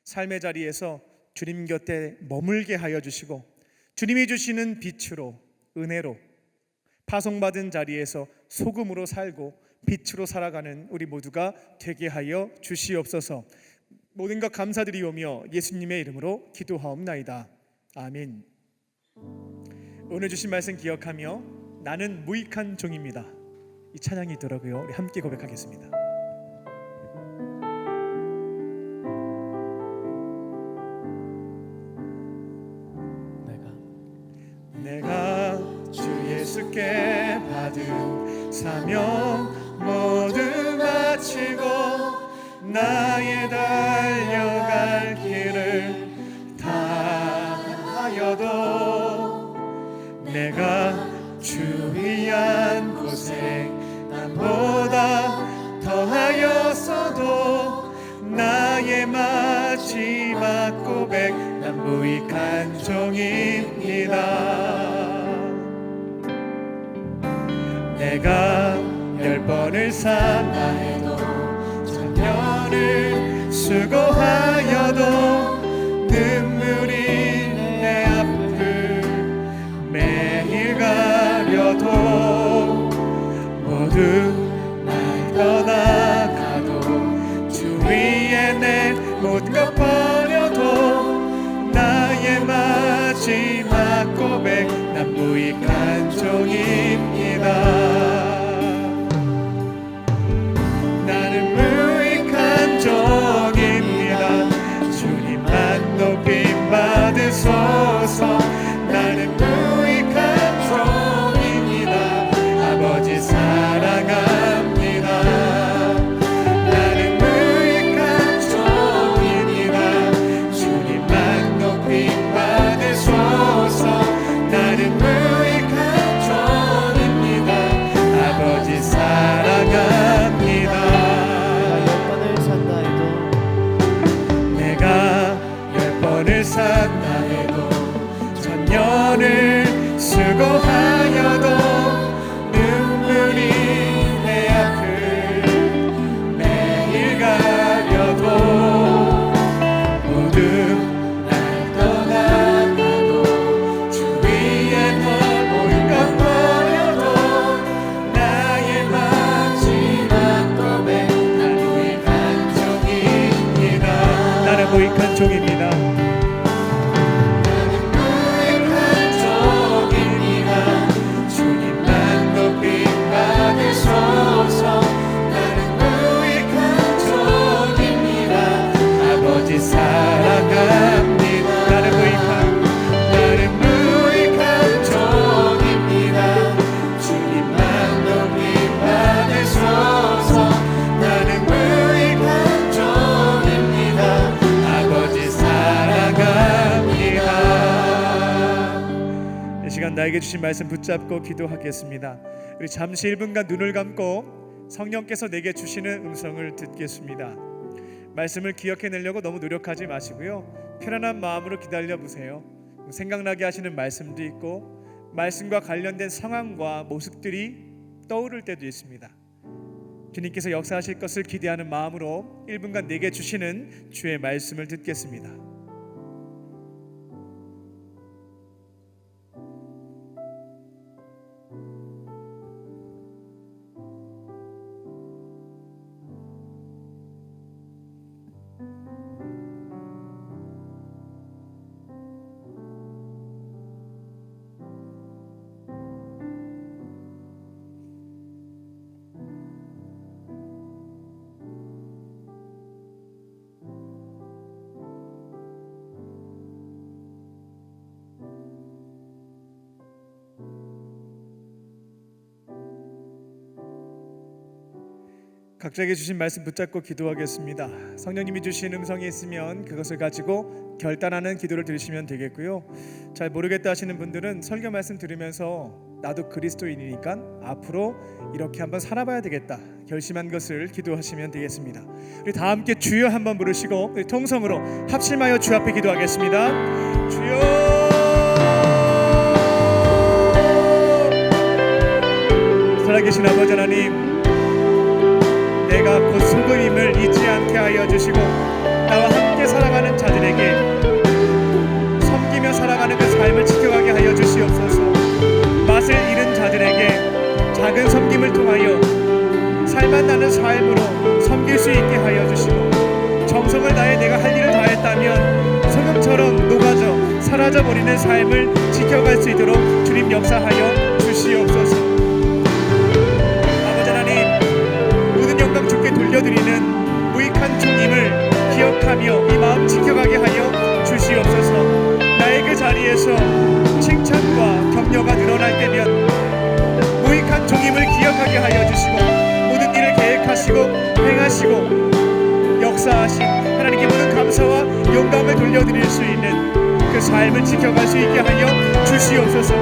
삶의 자리에서 주님 곁에 머물게 하여 주시고 주님이 주시는 빛으로 은혜로 파송받은 자리에서 소금으로 살고 빛으로 살아가는 우리 모두가 되게 하여 주시옵소서. 모든 것 감사드리오며 예수님의 이름으로 기도하옵나이다. 아멘. 오늘 주신 말씀 기억하며 나는 무익한 종입니다. 이 찬양이 있더라고요. 우리 함께 고백하겠습니다. 내가 주 예수께 받은 사명 모두 마치고 나의 달려갈 길을 다하여도 내가 주 위한 고생 남보다 더하였어도 나의 마지막 고백 난 무익한 종입니다. 내가 10번을 산다 해도 천년을 수고하여도 눈물이 내 앞을 매일 가려도 모두 날 떠나가도 주 위에 내 모든 것 버려도 나의 마지막 고백 난 무익한 종입니다. 나는 무익한 종입니다. 주님만 높임 받으소서. 나는 무익한 종입니다. 아버지 사랑합니다. 나는 무익한 종입니다. 주님만 높임 받으소서. 나는 무익한 종입니다. 아버지 사랑합니다. 내가 10번을 산다 해도 천년을 수고하여도 눈물이 내 앞을 매일 가려도 모두 날 떠나가도 주 위에 모든 것 버려도 나의 마지막 고백 난 무익한 종입니다. 나는 무익한 종입니다. 나에게 주신 말씀 붙잡고 기도하겠습니다. 우리 잠시 1분간 눈을 감고 성령께서 내게 주시는 음성을 듣겠습니다. 말씀을 기억해내려고 너무 노력하지 마시고요. 편안한 마음으로 기다려 보세요. 생각나게 하시는 말씀도 있고 말씀과 관련된 상황과 모습들이 떠오를 때도 있습니다. 주님께서 역사하실 것을 기대하는 마음으로 1분간 내게 주시는 주의 말씀을 듣겠습니다. 각자에게 주신 말씀 붙잡고 기도하겠습니다. 성령님이 주신 음성이 있으면 그것을 가지고 결단하는 기도를 드리시면 되겠고요. 잘 모르겠다 하시는 분들은 설교 말씀 들으면서 나도 그리스도인이니까 앞으로 이렇게 한번 살아봐야 되겠다 결심한 것을 기도하시면 되겠습니다. 우리 다 함께 주여 한번 부르시고 우리 통성으로 합심하여 주 앞에 기도하겠습니다. 주여, 살아계신 아버지 하나님, 내가 곧 소금임을 잊지 않게 하여 주시고 나와 함께 살아가는 자들에게 섬기며 살아가는 그 삶을 지켜가게 하여 주시옵소서. 맛을 잃은 자들에게 작은 섬김을 통하여 살만 나는 삶으로 섬길 수 있게 하여 주시고 정성을 다해 내가 할 일을 다했다면 소금처럼 녹아져 사라져버리는 삶을 지켜갈 수 있도록 주님 역사하여 주시옵소서. 아버지 하나님, 모든 영광 주께 돌려드리는 무익한 종임을 기억하며 이 마음 지켜가게 하여 주시옵소서. 나의 그 자리에서 칭찬과 격려가 늘어날 때면 무익한 종임을 기억하게 하여 주시고 모든 일을 계획하시고 행하시고 역사하신 하나님께 모든 감사와 영광을 돌려드릴 수 있는 그 삶을 지켜갈 수 있게 하여 주시옵소서.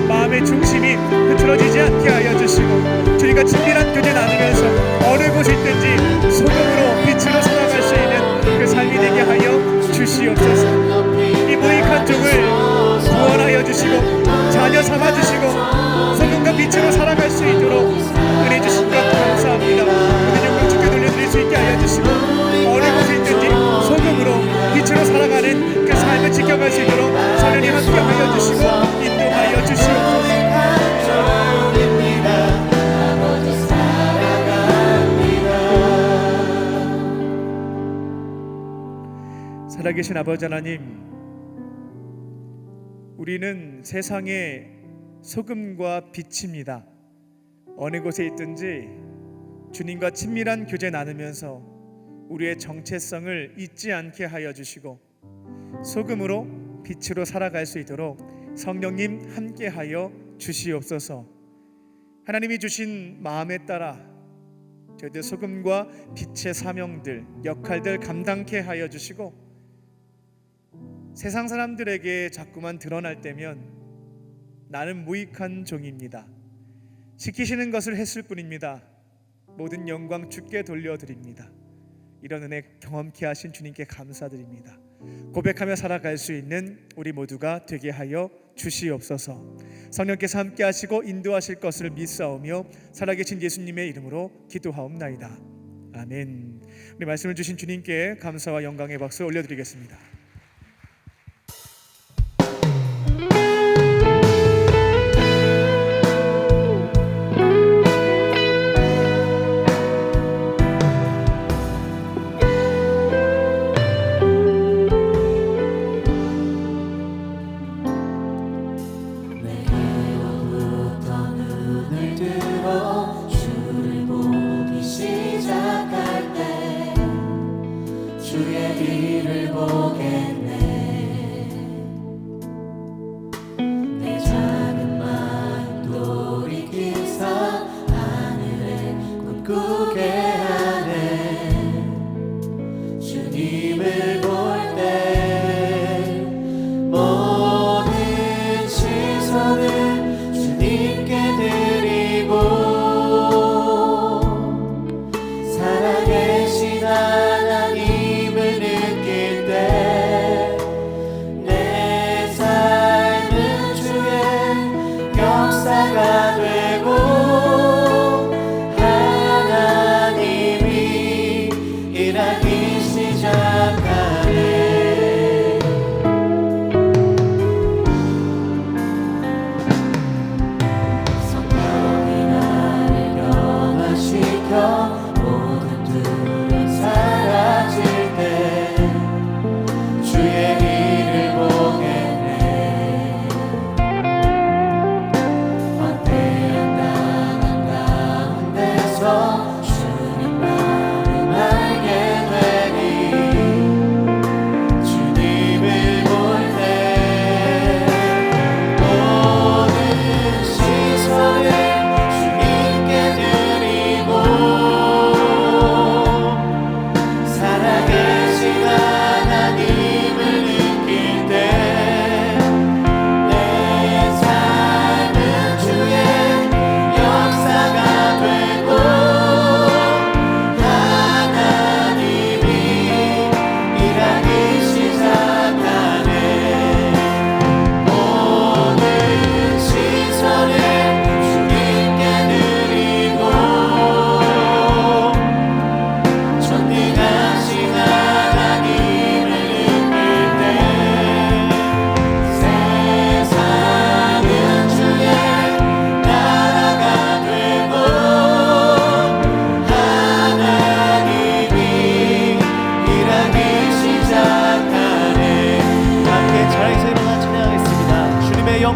마음의 중심이 흐트러지지 않게 하여 주시고 주님과 친밀한 교제 나누면서 어느 곳에 있든지 소금으로 빛으로 살아갈 수 있는 그 삶이 되게 하여 주시옵소서. 이 무익한 종을 구원하여 주시고 자녀 삼아 주시고 소금과 빛으로 살아갈 수 있도록 은혜 주신 것 감사합니다. 모든 영광 주께 돌려드릴 수 있게 하여 주시고 어느 곳에 있든지 소금으로 빛으로 살아가는 그 삶을 지켜갈 수 있도록 성령이 함께 하여 주시고 인도하여 주시옵소서. 살아계신 아버지 하나님, 우리는 세상의 소금과 빛입니다. 어느 곳에 있든지 주님과 친밀한 교제 나누면서 우리의 정체성을 잊지 않게 하여 주시고 소금으로 빛으로 살아갈 수 있도록 성령님 함께 하여 주시옵소서. 하나님이 주신 마음에 따라 저희들 소금과 빛의 사명들, 역할들 감당케 하여 주시고 세상 사람들에게 자꾸만 드러날 때면 나는 무익한 종입니다, 시키시는 것을 했을 뿐입니다, 모든 영광 주께 돌려드립니다, 이런 은혜 경험케 하신 주님께 감사드립니다. 고백하며 살아갈 수 있는 우리 모두가 되게 하여 주시옵소서. 성령께서 함께 하시고 인도하실 것을 믿사오며 살아계신 예수님의 이름으로 기도하옵나이다. 아멘. 우리 말씀을 주신 주님께 감사와 영광의 박수 올려드리겠습니다. 주를 보기 시작할 때 주의 일을 보게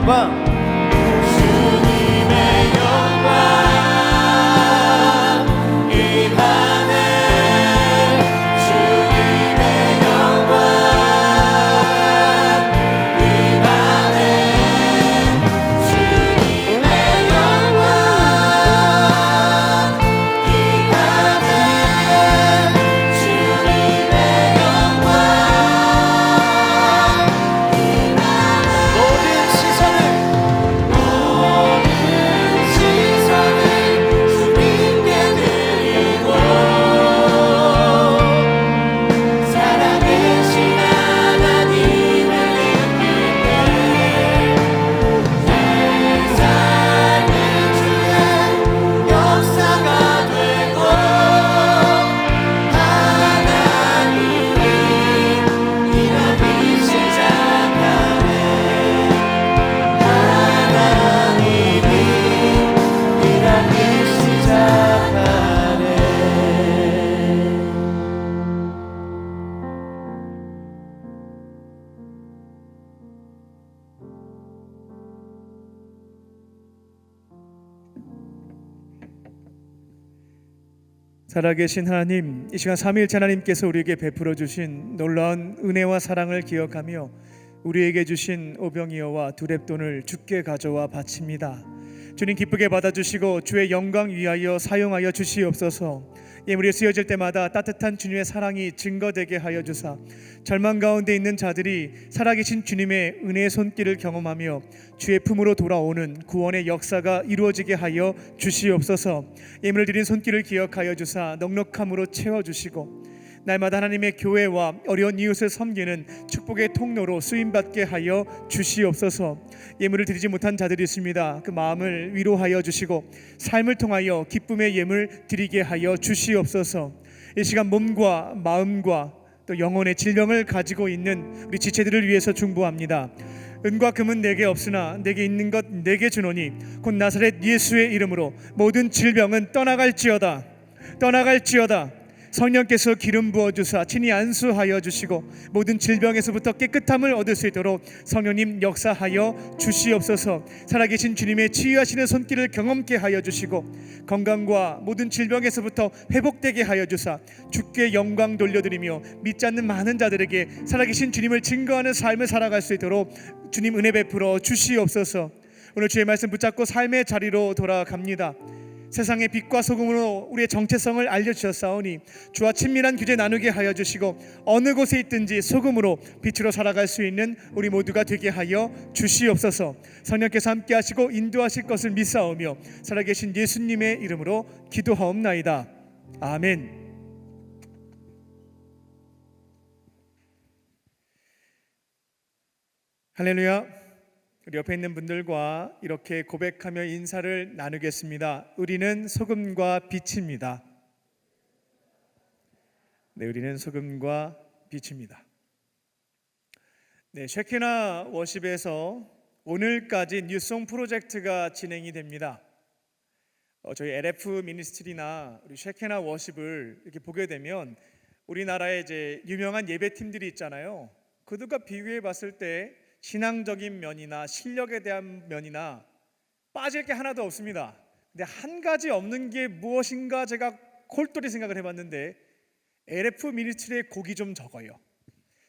영광 살아계신 하나님, 이 시간 삼위일체 하나님께서 우리에게 베풀어 주신 놀라운 은혜와 사랑을 기억하며 우리에게 주신 오병이어와 두 렙돈을 주께 가져와 바칩니다. 주님 기쁘게 받아주시고 주의 영광 위하여 사용하여 주시옵소서. 예물이 쓰여질 때마다 따뜻한 주님의 사랑이 증거되게 하여 주사 절망 가운데 있는 자들이 살아계신 주님의 은혜의 손길을 경험하며 주의 품으로 돌아오는 구원의 역사가 이루어지게 하여 주시옵소서. 예물을 드린 손길을 기억하여 주사 넉넉함으로 채워주시고 날마다 하나님의 교회와 어려운 이웃을 섬기는 축복의 통로로 쓰임받게 하여 주시옵소서. 예물을 드리지 못한 자들이 있습니다. 그 마음을 위로하여 주시고 삶을 통하여 기쁨의 예물 드리게 하여 주시옵소서. 이 시간 몸과 마음과 또 영혼의 질병을 가지고 있는 우리 지체들을 위해서 중보합니다. 은과 금은 내게 없으나 내게 있는 것 내게 주노니 곧 나사렛 예수의 이름으로 모든 질병은 떠나갈지어다. 성령께서 기름 부어주사 친히 안수하여 주시고 모든 질병에서부터 깨끗함을 얻을 수 있도록 성령님 역사하여 주시옵소서. 살아계신 주님의 치유하시는 손길을 경험케 하여 주시고 건강과 모든 질병에서부터 회복되게 하여 주사 주께 영광 돌려드리며 믿지 않는 많은 자들에게 살아계신 주님을 증거하는 삶을 살아갈 수 있도록 주님 은혜 베풀어 주시옵소서. 오늘 주의 말씀 붙잡고 삶의 자리로 돌아갑니다. 세상의 빛과 소금으로 우리의 정체성을 알려주셨사오니 주와 친밀한 교제 나누게 하여 주시고 어느 곳에 있든지 소금으로 빛으로 살아갈 수 있는 우리 모두가 되게 하여 주시옵소서. 성령께서 함께 하시고 인도하실 것을 믿사오며 살아계신 예수님의 이름으로 기도하옵나이다. 아멘. 할렐루야. 우리 옆에 있는 분들과 이렇게 고백하며 인사를 나누겠습니다. 우리는 소금과 빛입니다. 네, 우리는 소금과 빛입니다. 네, 쉐키나 워십에서 오늘까지 뉴송 프로젝트가 진행이 됩니다. 저희 LF 미니스트리나 우리 쉐키나 워십을 이렇게 보게 되면 우리나라에 이제 유명한 예배팀들이 있잖아요. 그들과 비교해 봤을 때 신앙적인 면이나 실력에 대한 면이나 빠질 게 하나도 없습니다. 근데 한 가지 없는 게 무엇인가 제가 콜똘히 생각을 해봤는데 LF 미니스트리의 곡이 좀 적어요.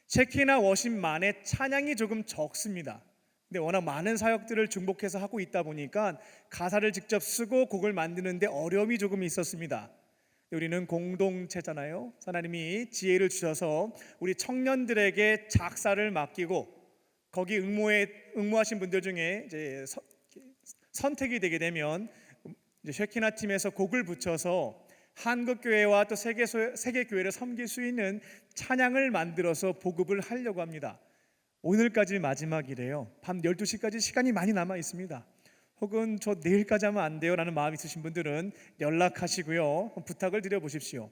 쉐키나 워십만의 찬양이 조금 적습니다. 근데 워낙 많은 사역들을 중복해서 하고 있다 보니까 가사를 직접 쓰고 곡을 만드는데 어려움이 조금 있었습니다. 우리는 공동체잖아요. 하나님이 지혜를 주셔서 우리 청년들에게 작사를 맡기고 거기 응모하신 분들 중에 이제 선택이 되게 되면 이제 쉐키나 팀에서 곡을 붙여서 한국 교회와 또 세계 교회를 섬길 수 있는 찬양을 만들어서 보급을 하려고 합니다. 오늘까지 마지막이래요. 밤 12시까지 시간이 많이 남아 있습니다. 혹은 저 내일까지 하면 안 돼요 라는 마음이 있으신 분들은 연락하시고요. 부탁을 드려보십시오.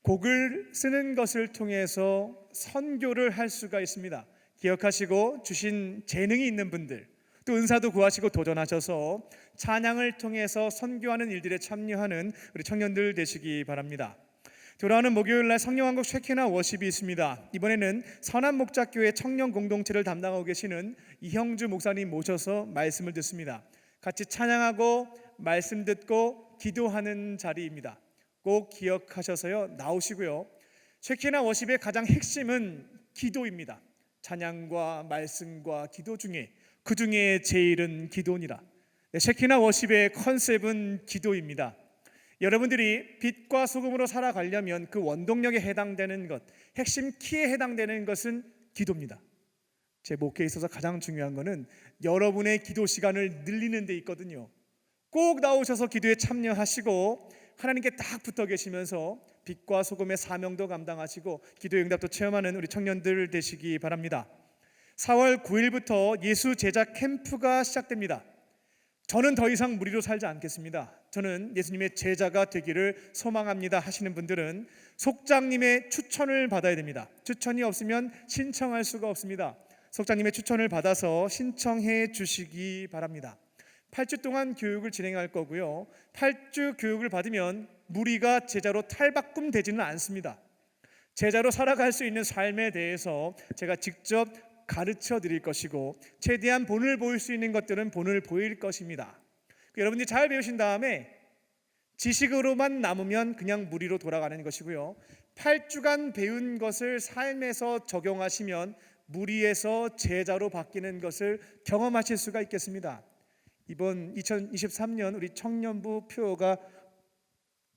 곡을 쓰는 것을 통해서 선교를 할 수가 있습니다. 기억하시고 주신 재능이 있는 분들 또 은사도 구하시고 도전하셔서 찬양을 통해서 선교하는 일들에 참여하는 우리 청년들 되시기 바랍니다. 돌아오는 목요일날 성령왕국 쉐키나 워십이 있습니다. 이번에는 선한목자교회 청년 공동체를 담당하고 계시는 이형주 목사님 모셔서 말씀을 듣습니다. 같이 찬양하고 말씀 듣고 기도하는 자리입니다. 꼭 기억하셔서요 나오시고요. 쉐키나 워십의 가장 핵심은 기도입니다. 찬양과 말씀과 기도 중에 그 중에 제일은 기도니라. 쉐키나 워십의 컨셉은 기도입니다. 여러분들이 빛과 소금으로 살아가려면 그 원동력에 해당되는 것, 핵심 키에 해당되는 것은 기도입니다. 제 목회에 있어서 가장 중요한 것은 여러분의 기도 시간을 늘리는 데 있거든요. 꼭 나오셔서 기도에 참여하시고 하나님께 딱 붙어 계시면서 빛과 소금의 사명도 감당하시고 기도의 응답도 체험하는 우리 청년들 되시기 바랍니다. 4월 9일부터 예수 제자 캠프가 시작됩니다. 저는 더 이상 무리로 살지 않겠습니다. 저는 예수님의 제자가 되기를 소망합니다 하시는 분들은 속장님의 추천을 받아야 됩니다. 추천이 없으면 신청할 수가 없습니다. 속장님의 추천을 받아서 신청해 주시기 바랍니다. 8주 동안 교육을 진행할 거고요. 8주 교육을 받으면 무리가 제자로 탈바꿈 되지는 않습니다. 제자로 살아갈 수 있는 삶에 대해서 제가 직접 가르쳐 드릴 것이고 최대한 본을 보일 수 있는 것들은 본을 보일 것입니다. 여러분들이 잘 배우신 다음에 지식으로만 남으면 그냥 무리로 돌아가는 것이고요. 8주간 배운 것을 삶에서 적용하시면 무리에서 제자로 바뀌는 것을 경험하실 수가 있겠습니다. 이번 2023년 우리 청년부 표가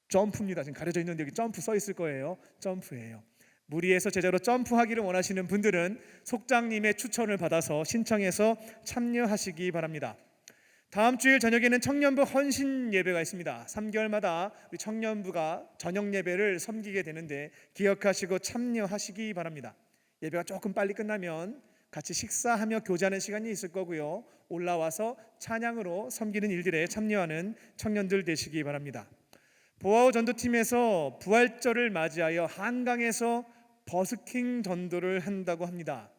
점프입니다. 지금 가려져 있는데 여기 점프 써 있을 거예요. 점프예요. 무리에서 제자로 점프하기를 원하시는 분들은 속장님의 추천을 받아서 신청해서 참여하시기 바랍니다. 다음 주일 저녁에는 청년부 헌신 예배가 있습니다. 3개월마다 우리 청년부가 저녁 예배를 섬기게 되는데 기억하시고 참여하시기 바랍니다. 예배가 조금 빨리 끝나면 같이 식사하며 교제하는 시간이 있을 거고요. 올라와서 찬양으로 섬기는 일들에 참여하는 청년들 되시기 바랍니다. 보아오 전도팀에서 부활절을 맞이하여 한강에서 버스킹 전도를 한다고 합니다.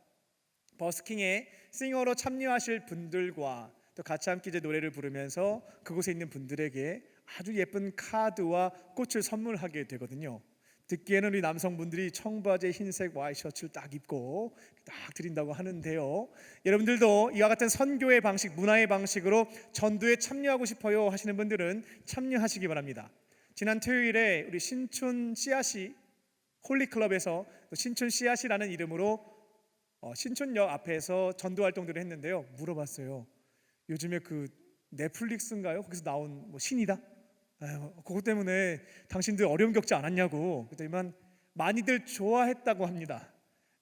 버스킹에 싱어로 참여하실 분들과 또 같이 함께 이제 노래를 부르면서 그곳에 있는 분들에게 아주 예쁜 카드와 꽃을 선물하게 되거든요. 듣기에는 우리 남성분들이 청바지 흰색 와이셔츠를 딱 입고 딱 드린다고 하는데요. 여러분들도 이와 같은 선교의 방식, 문화의 방식으로 전도에 참여하고 싶어요 하시는 분들은 참여하시기 바랍니다. 지난 토요일에 우리 신촌 씨앗이 홀리클럽에서 신촌 씨앗이라는 이름으로 신촌역 앞에서 전도 활동들을 했는데요. 물어봤어요. 요즘에 그 넷플릭스인가요? 거기서 나온 신이다? 그것 때문에 당신들 어려움 겪지 않았냐고. 그랬더니만 많이들 좋아했다고 합니다.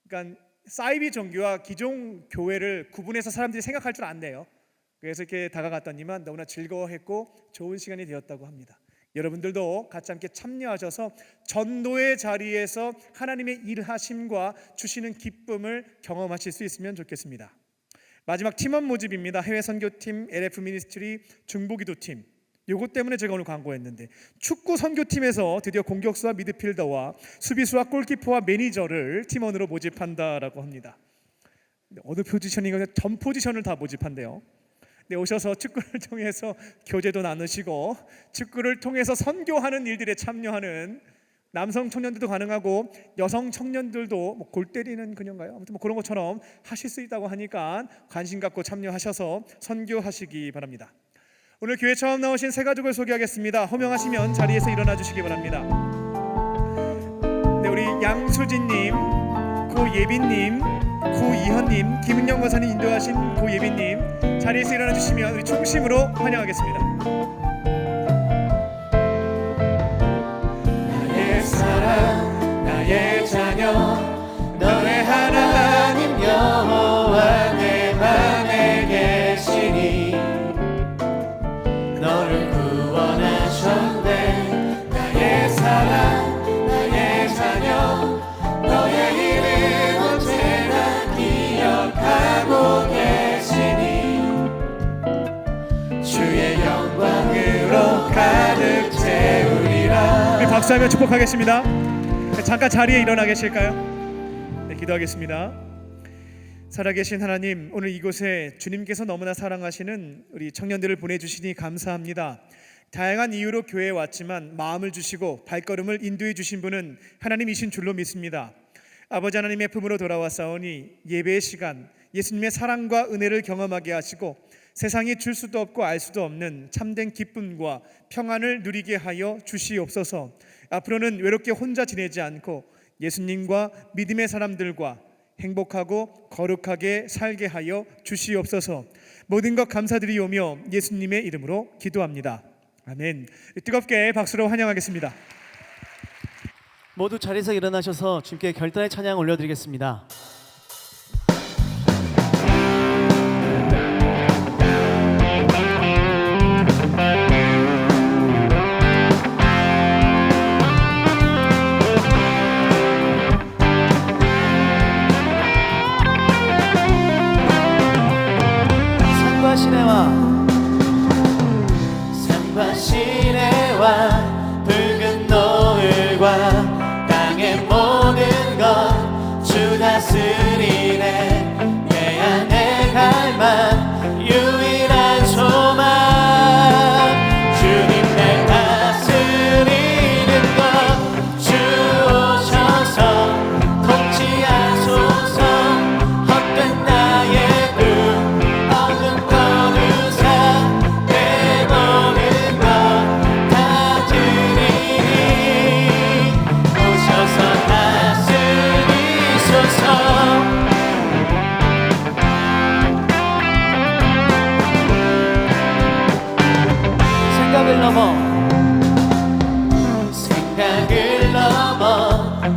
그러니까 사이비 종교와 기존 교회를 구분해서 사람들이 생각할 줄 안대요. 그래서 이렇게 다가갔더니만 너무나 즐거워했고 좋은 시간이 되었다고 합니다. 여러분들도 같이 함께 참여하셔서 전도의 자리에서 하나님의 일하심과 주시는 기쁨을 경험하실 수 있으면 좋겠습니다. 마지막 팀원 모집입니다. 해외 선교팀, LF 미니스트리, 중보기도팀. 요것 때문에 제가 오늘 광고했는데 축구 선교팀에서 드디어 공격수와 미드필더와 수비수와 골키퍼와 매니저를 팀원으로 모집한다라고 합니다. 어느 포지션인가 전 포지션을 다 모집한대요. 네, 오셔서 축구를 통해서 교제도 나누시고 축구를 통해서 선교하는 일들에 참여하는 남성 청년들도 가능하고 여성 청년들도 골 때리는 그녀인가요? 아무튼 그런 것처럼 하실 수 있다고 하니까 관심 갖고 참여하셔서 선교하시기 바랍니다. 오늘 교회 처음 나오신 새 가족을 소개하겠습니다. 호명하시면 자리에서 일어나 주시기 바랍니다. 네, 우리 양수진님, 고예빈님, 고이현님, 김은영 권사님 인도하신 고예빈님 자리에서 일어나 주시면 우리 중심으로 환영하겠습니다. 나의 사랑, 나의 자녀, 너의 하나님 여호와 내 맘에 계시니 너를 구원하셨네. 나의 사랑, 나의 자녀, 너의 이름 언제나 기억하고 계시니 주의 영광으로 가득 채우리라. 우리 박수하며 축복하겠습니다. 잠깐 자리에 일어나 계실까요? 네, 기도하겠습니다. 살아계신 하나님, 오늘 이곳에 주님께서 너무나 사랑하시는 우리 청년들을 보내주시니 감사합니다. 다양한 이유로 교회에 왔지만 마음을 주시고 발걸음을 인도해 주신 분은 하나님이신 줄로 믿습니다. 아버지 하나님의 품으로 돌아왔사오니 예배의 시간, 예수님의 사랑과 은혜를 경험하게 하시고 세상이 줄 수도 없고 알 수도 없는 참된 기쁨과 평안을 누리게 하여 주시옵소서. 앞으로는 외롭게 혼자 지내지 않고 예수님과 믿음의 사람들과 행복하고 거룩하게 살게 하여 주시옵소서. 모든 것 감사드리오며 예수님의 이름으로 기도합니다. 아멘. 뜨겁게 박수로 환영하겠습니다. 모두 자리에서 일어나셔서 주님께 결단의 찬양 올려드리겠습니다. 산과 시내와 붉은 노을과 땅의 모든 것 주 다스리네. 내 안에 갈망 유일한 소망 주님 날 다스리는 것 주 오셔서 통치하소서. 헛된 나의 꿈 어둠 거두사 내 모든 것 다 드리니 오셔서 생각을 넘어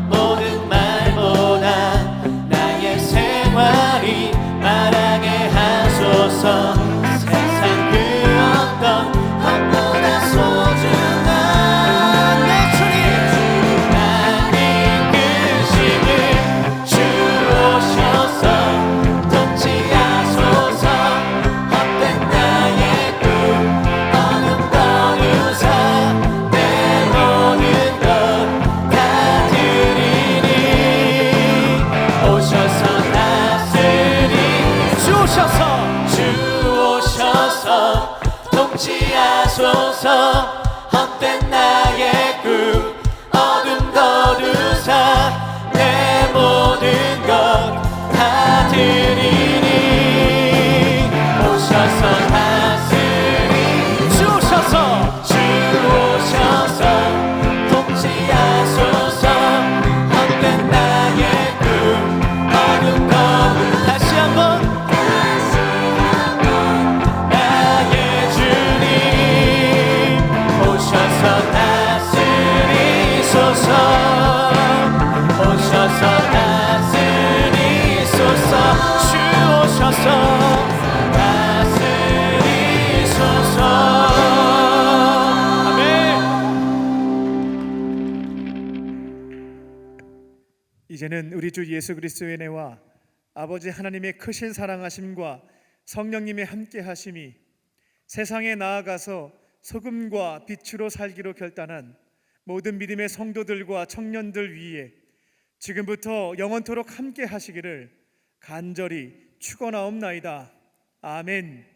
모든 말보다 나의 생활이 말하게 하소서. 세상 그 어떤 것보다 소중한 내 주님 나의 근심을 주 오셔서 통치하소서. 헛된 나의 꿈 어둠 거두사 내 모든 것 다 드리니 오셔서 다스리 주 오셔서 통치하소서. 헛된 나의 꿈 어둠 거두사 내 모든 것 다 드리니 오셔서 다스리 주 오셔서 통치하소서. 헛된 나의 꿈 어둠 거두 다시 한번 나의 주님 오셔서 다스리소서. 오셔서 다스리소서. 주 오셔서 다스리소서. 이제는 우리 주 예수 그리스도의 은혜와 아버지 하나님의 크신 사랑하심과 성령님의 함께 하심이 세상에 나아가서 소금과 빛으로 살기로 결단한 모든 믿음의 성도들과 청년들 위에 지금부터 영원토록 함께 하시기를 간절히 축원하옵나이다. 아멘.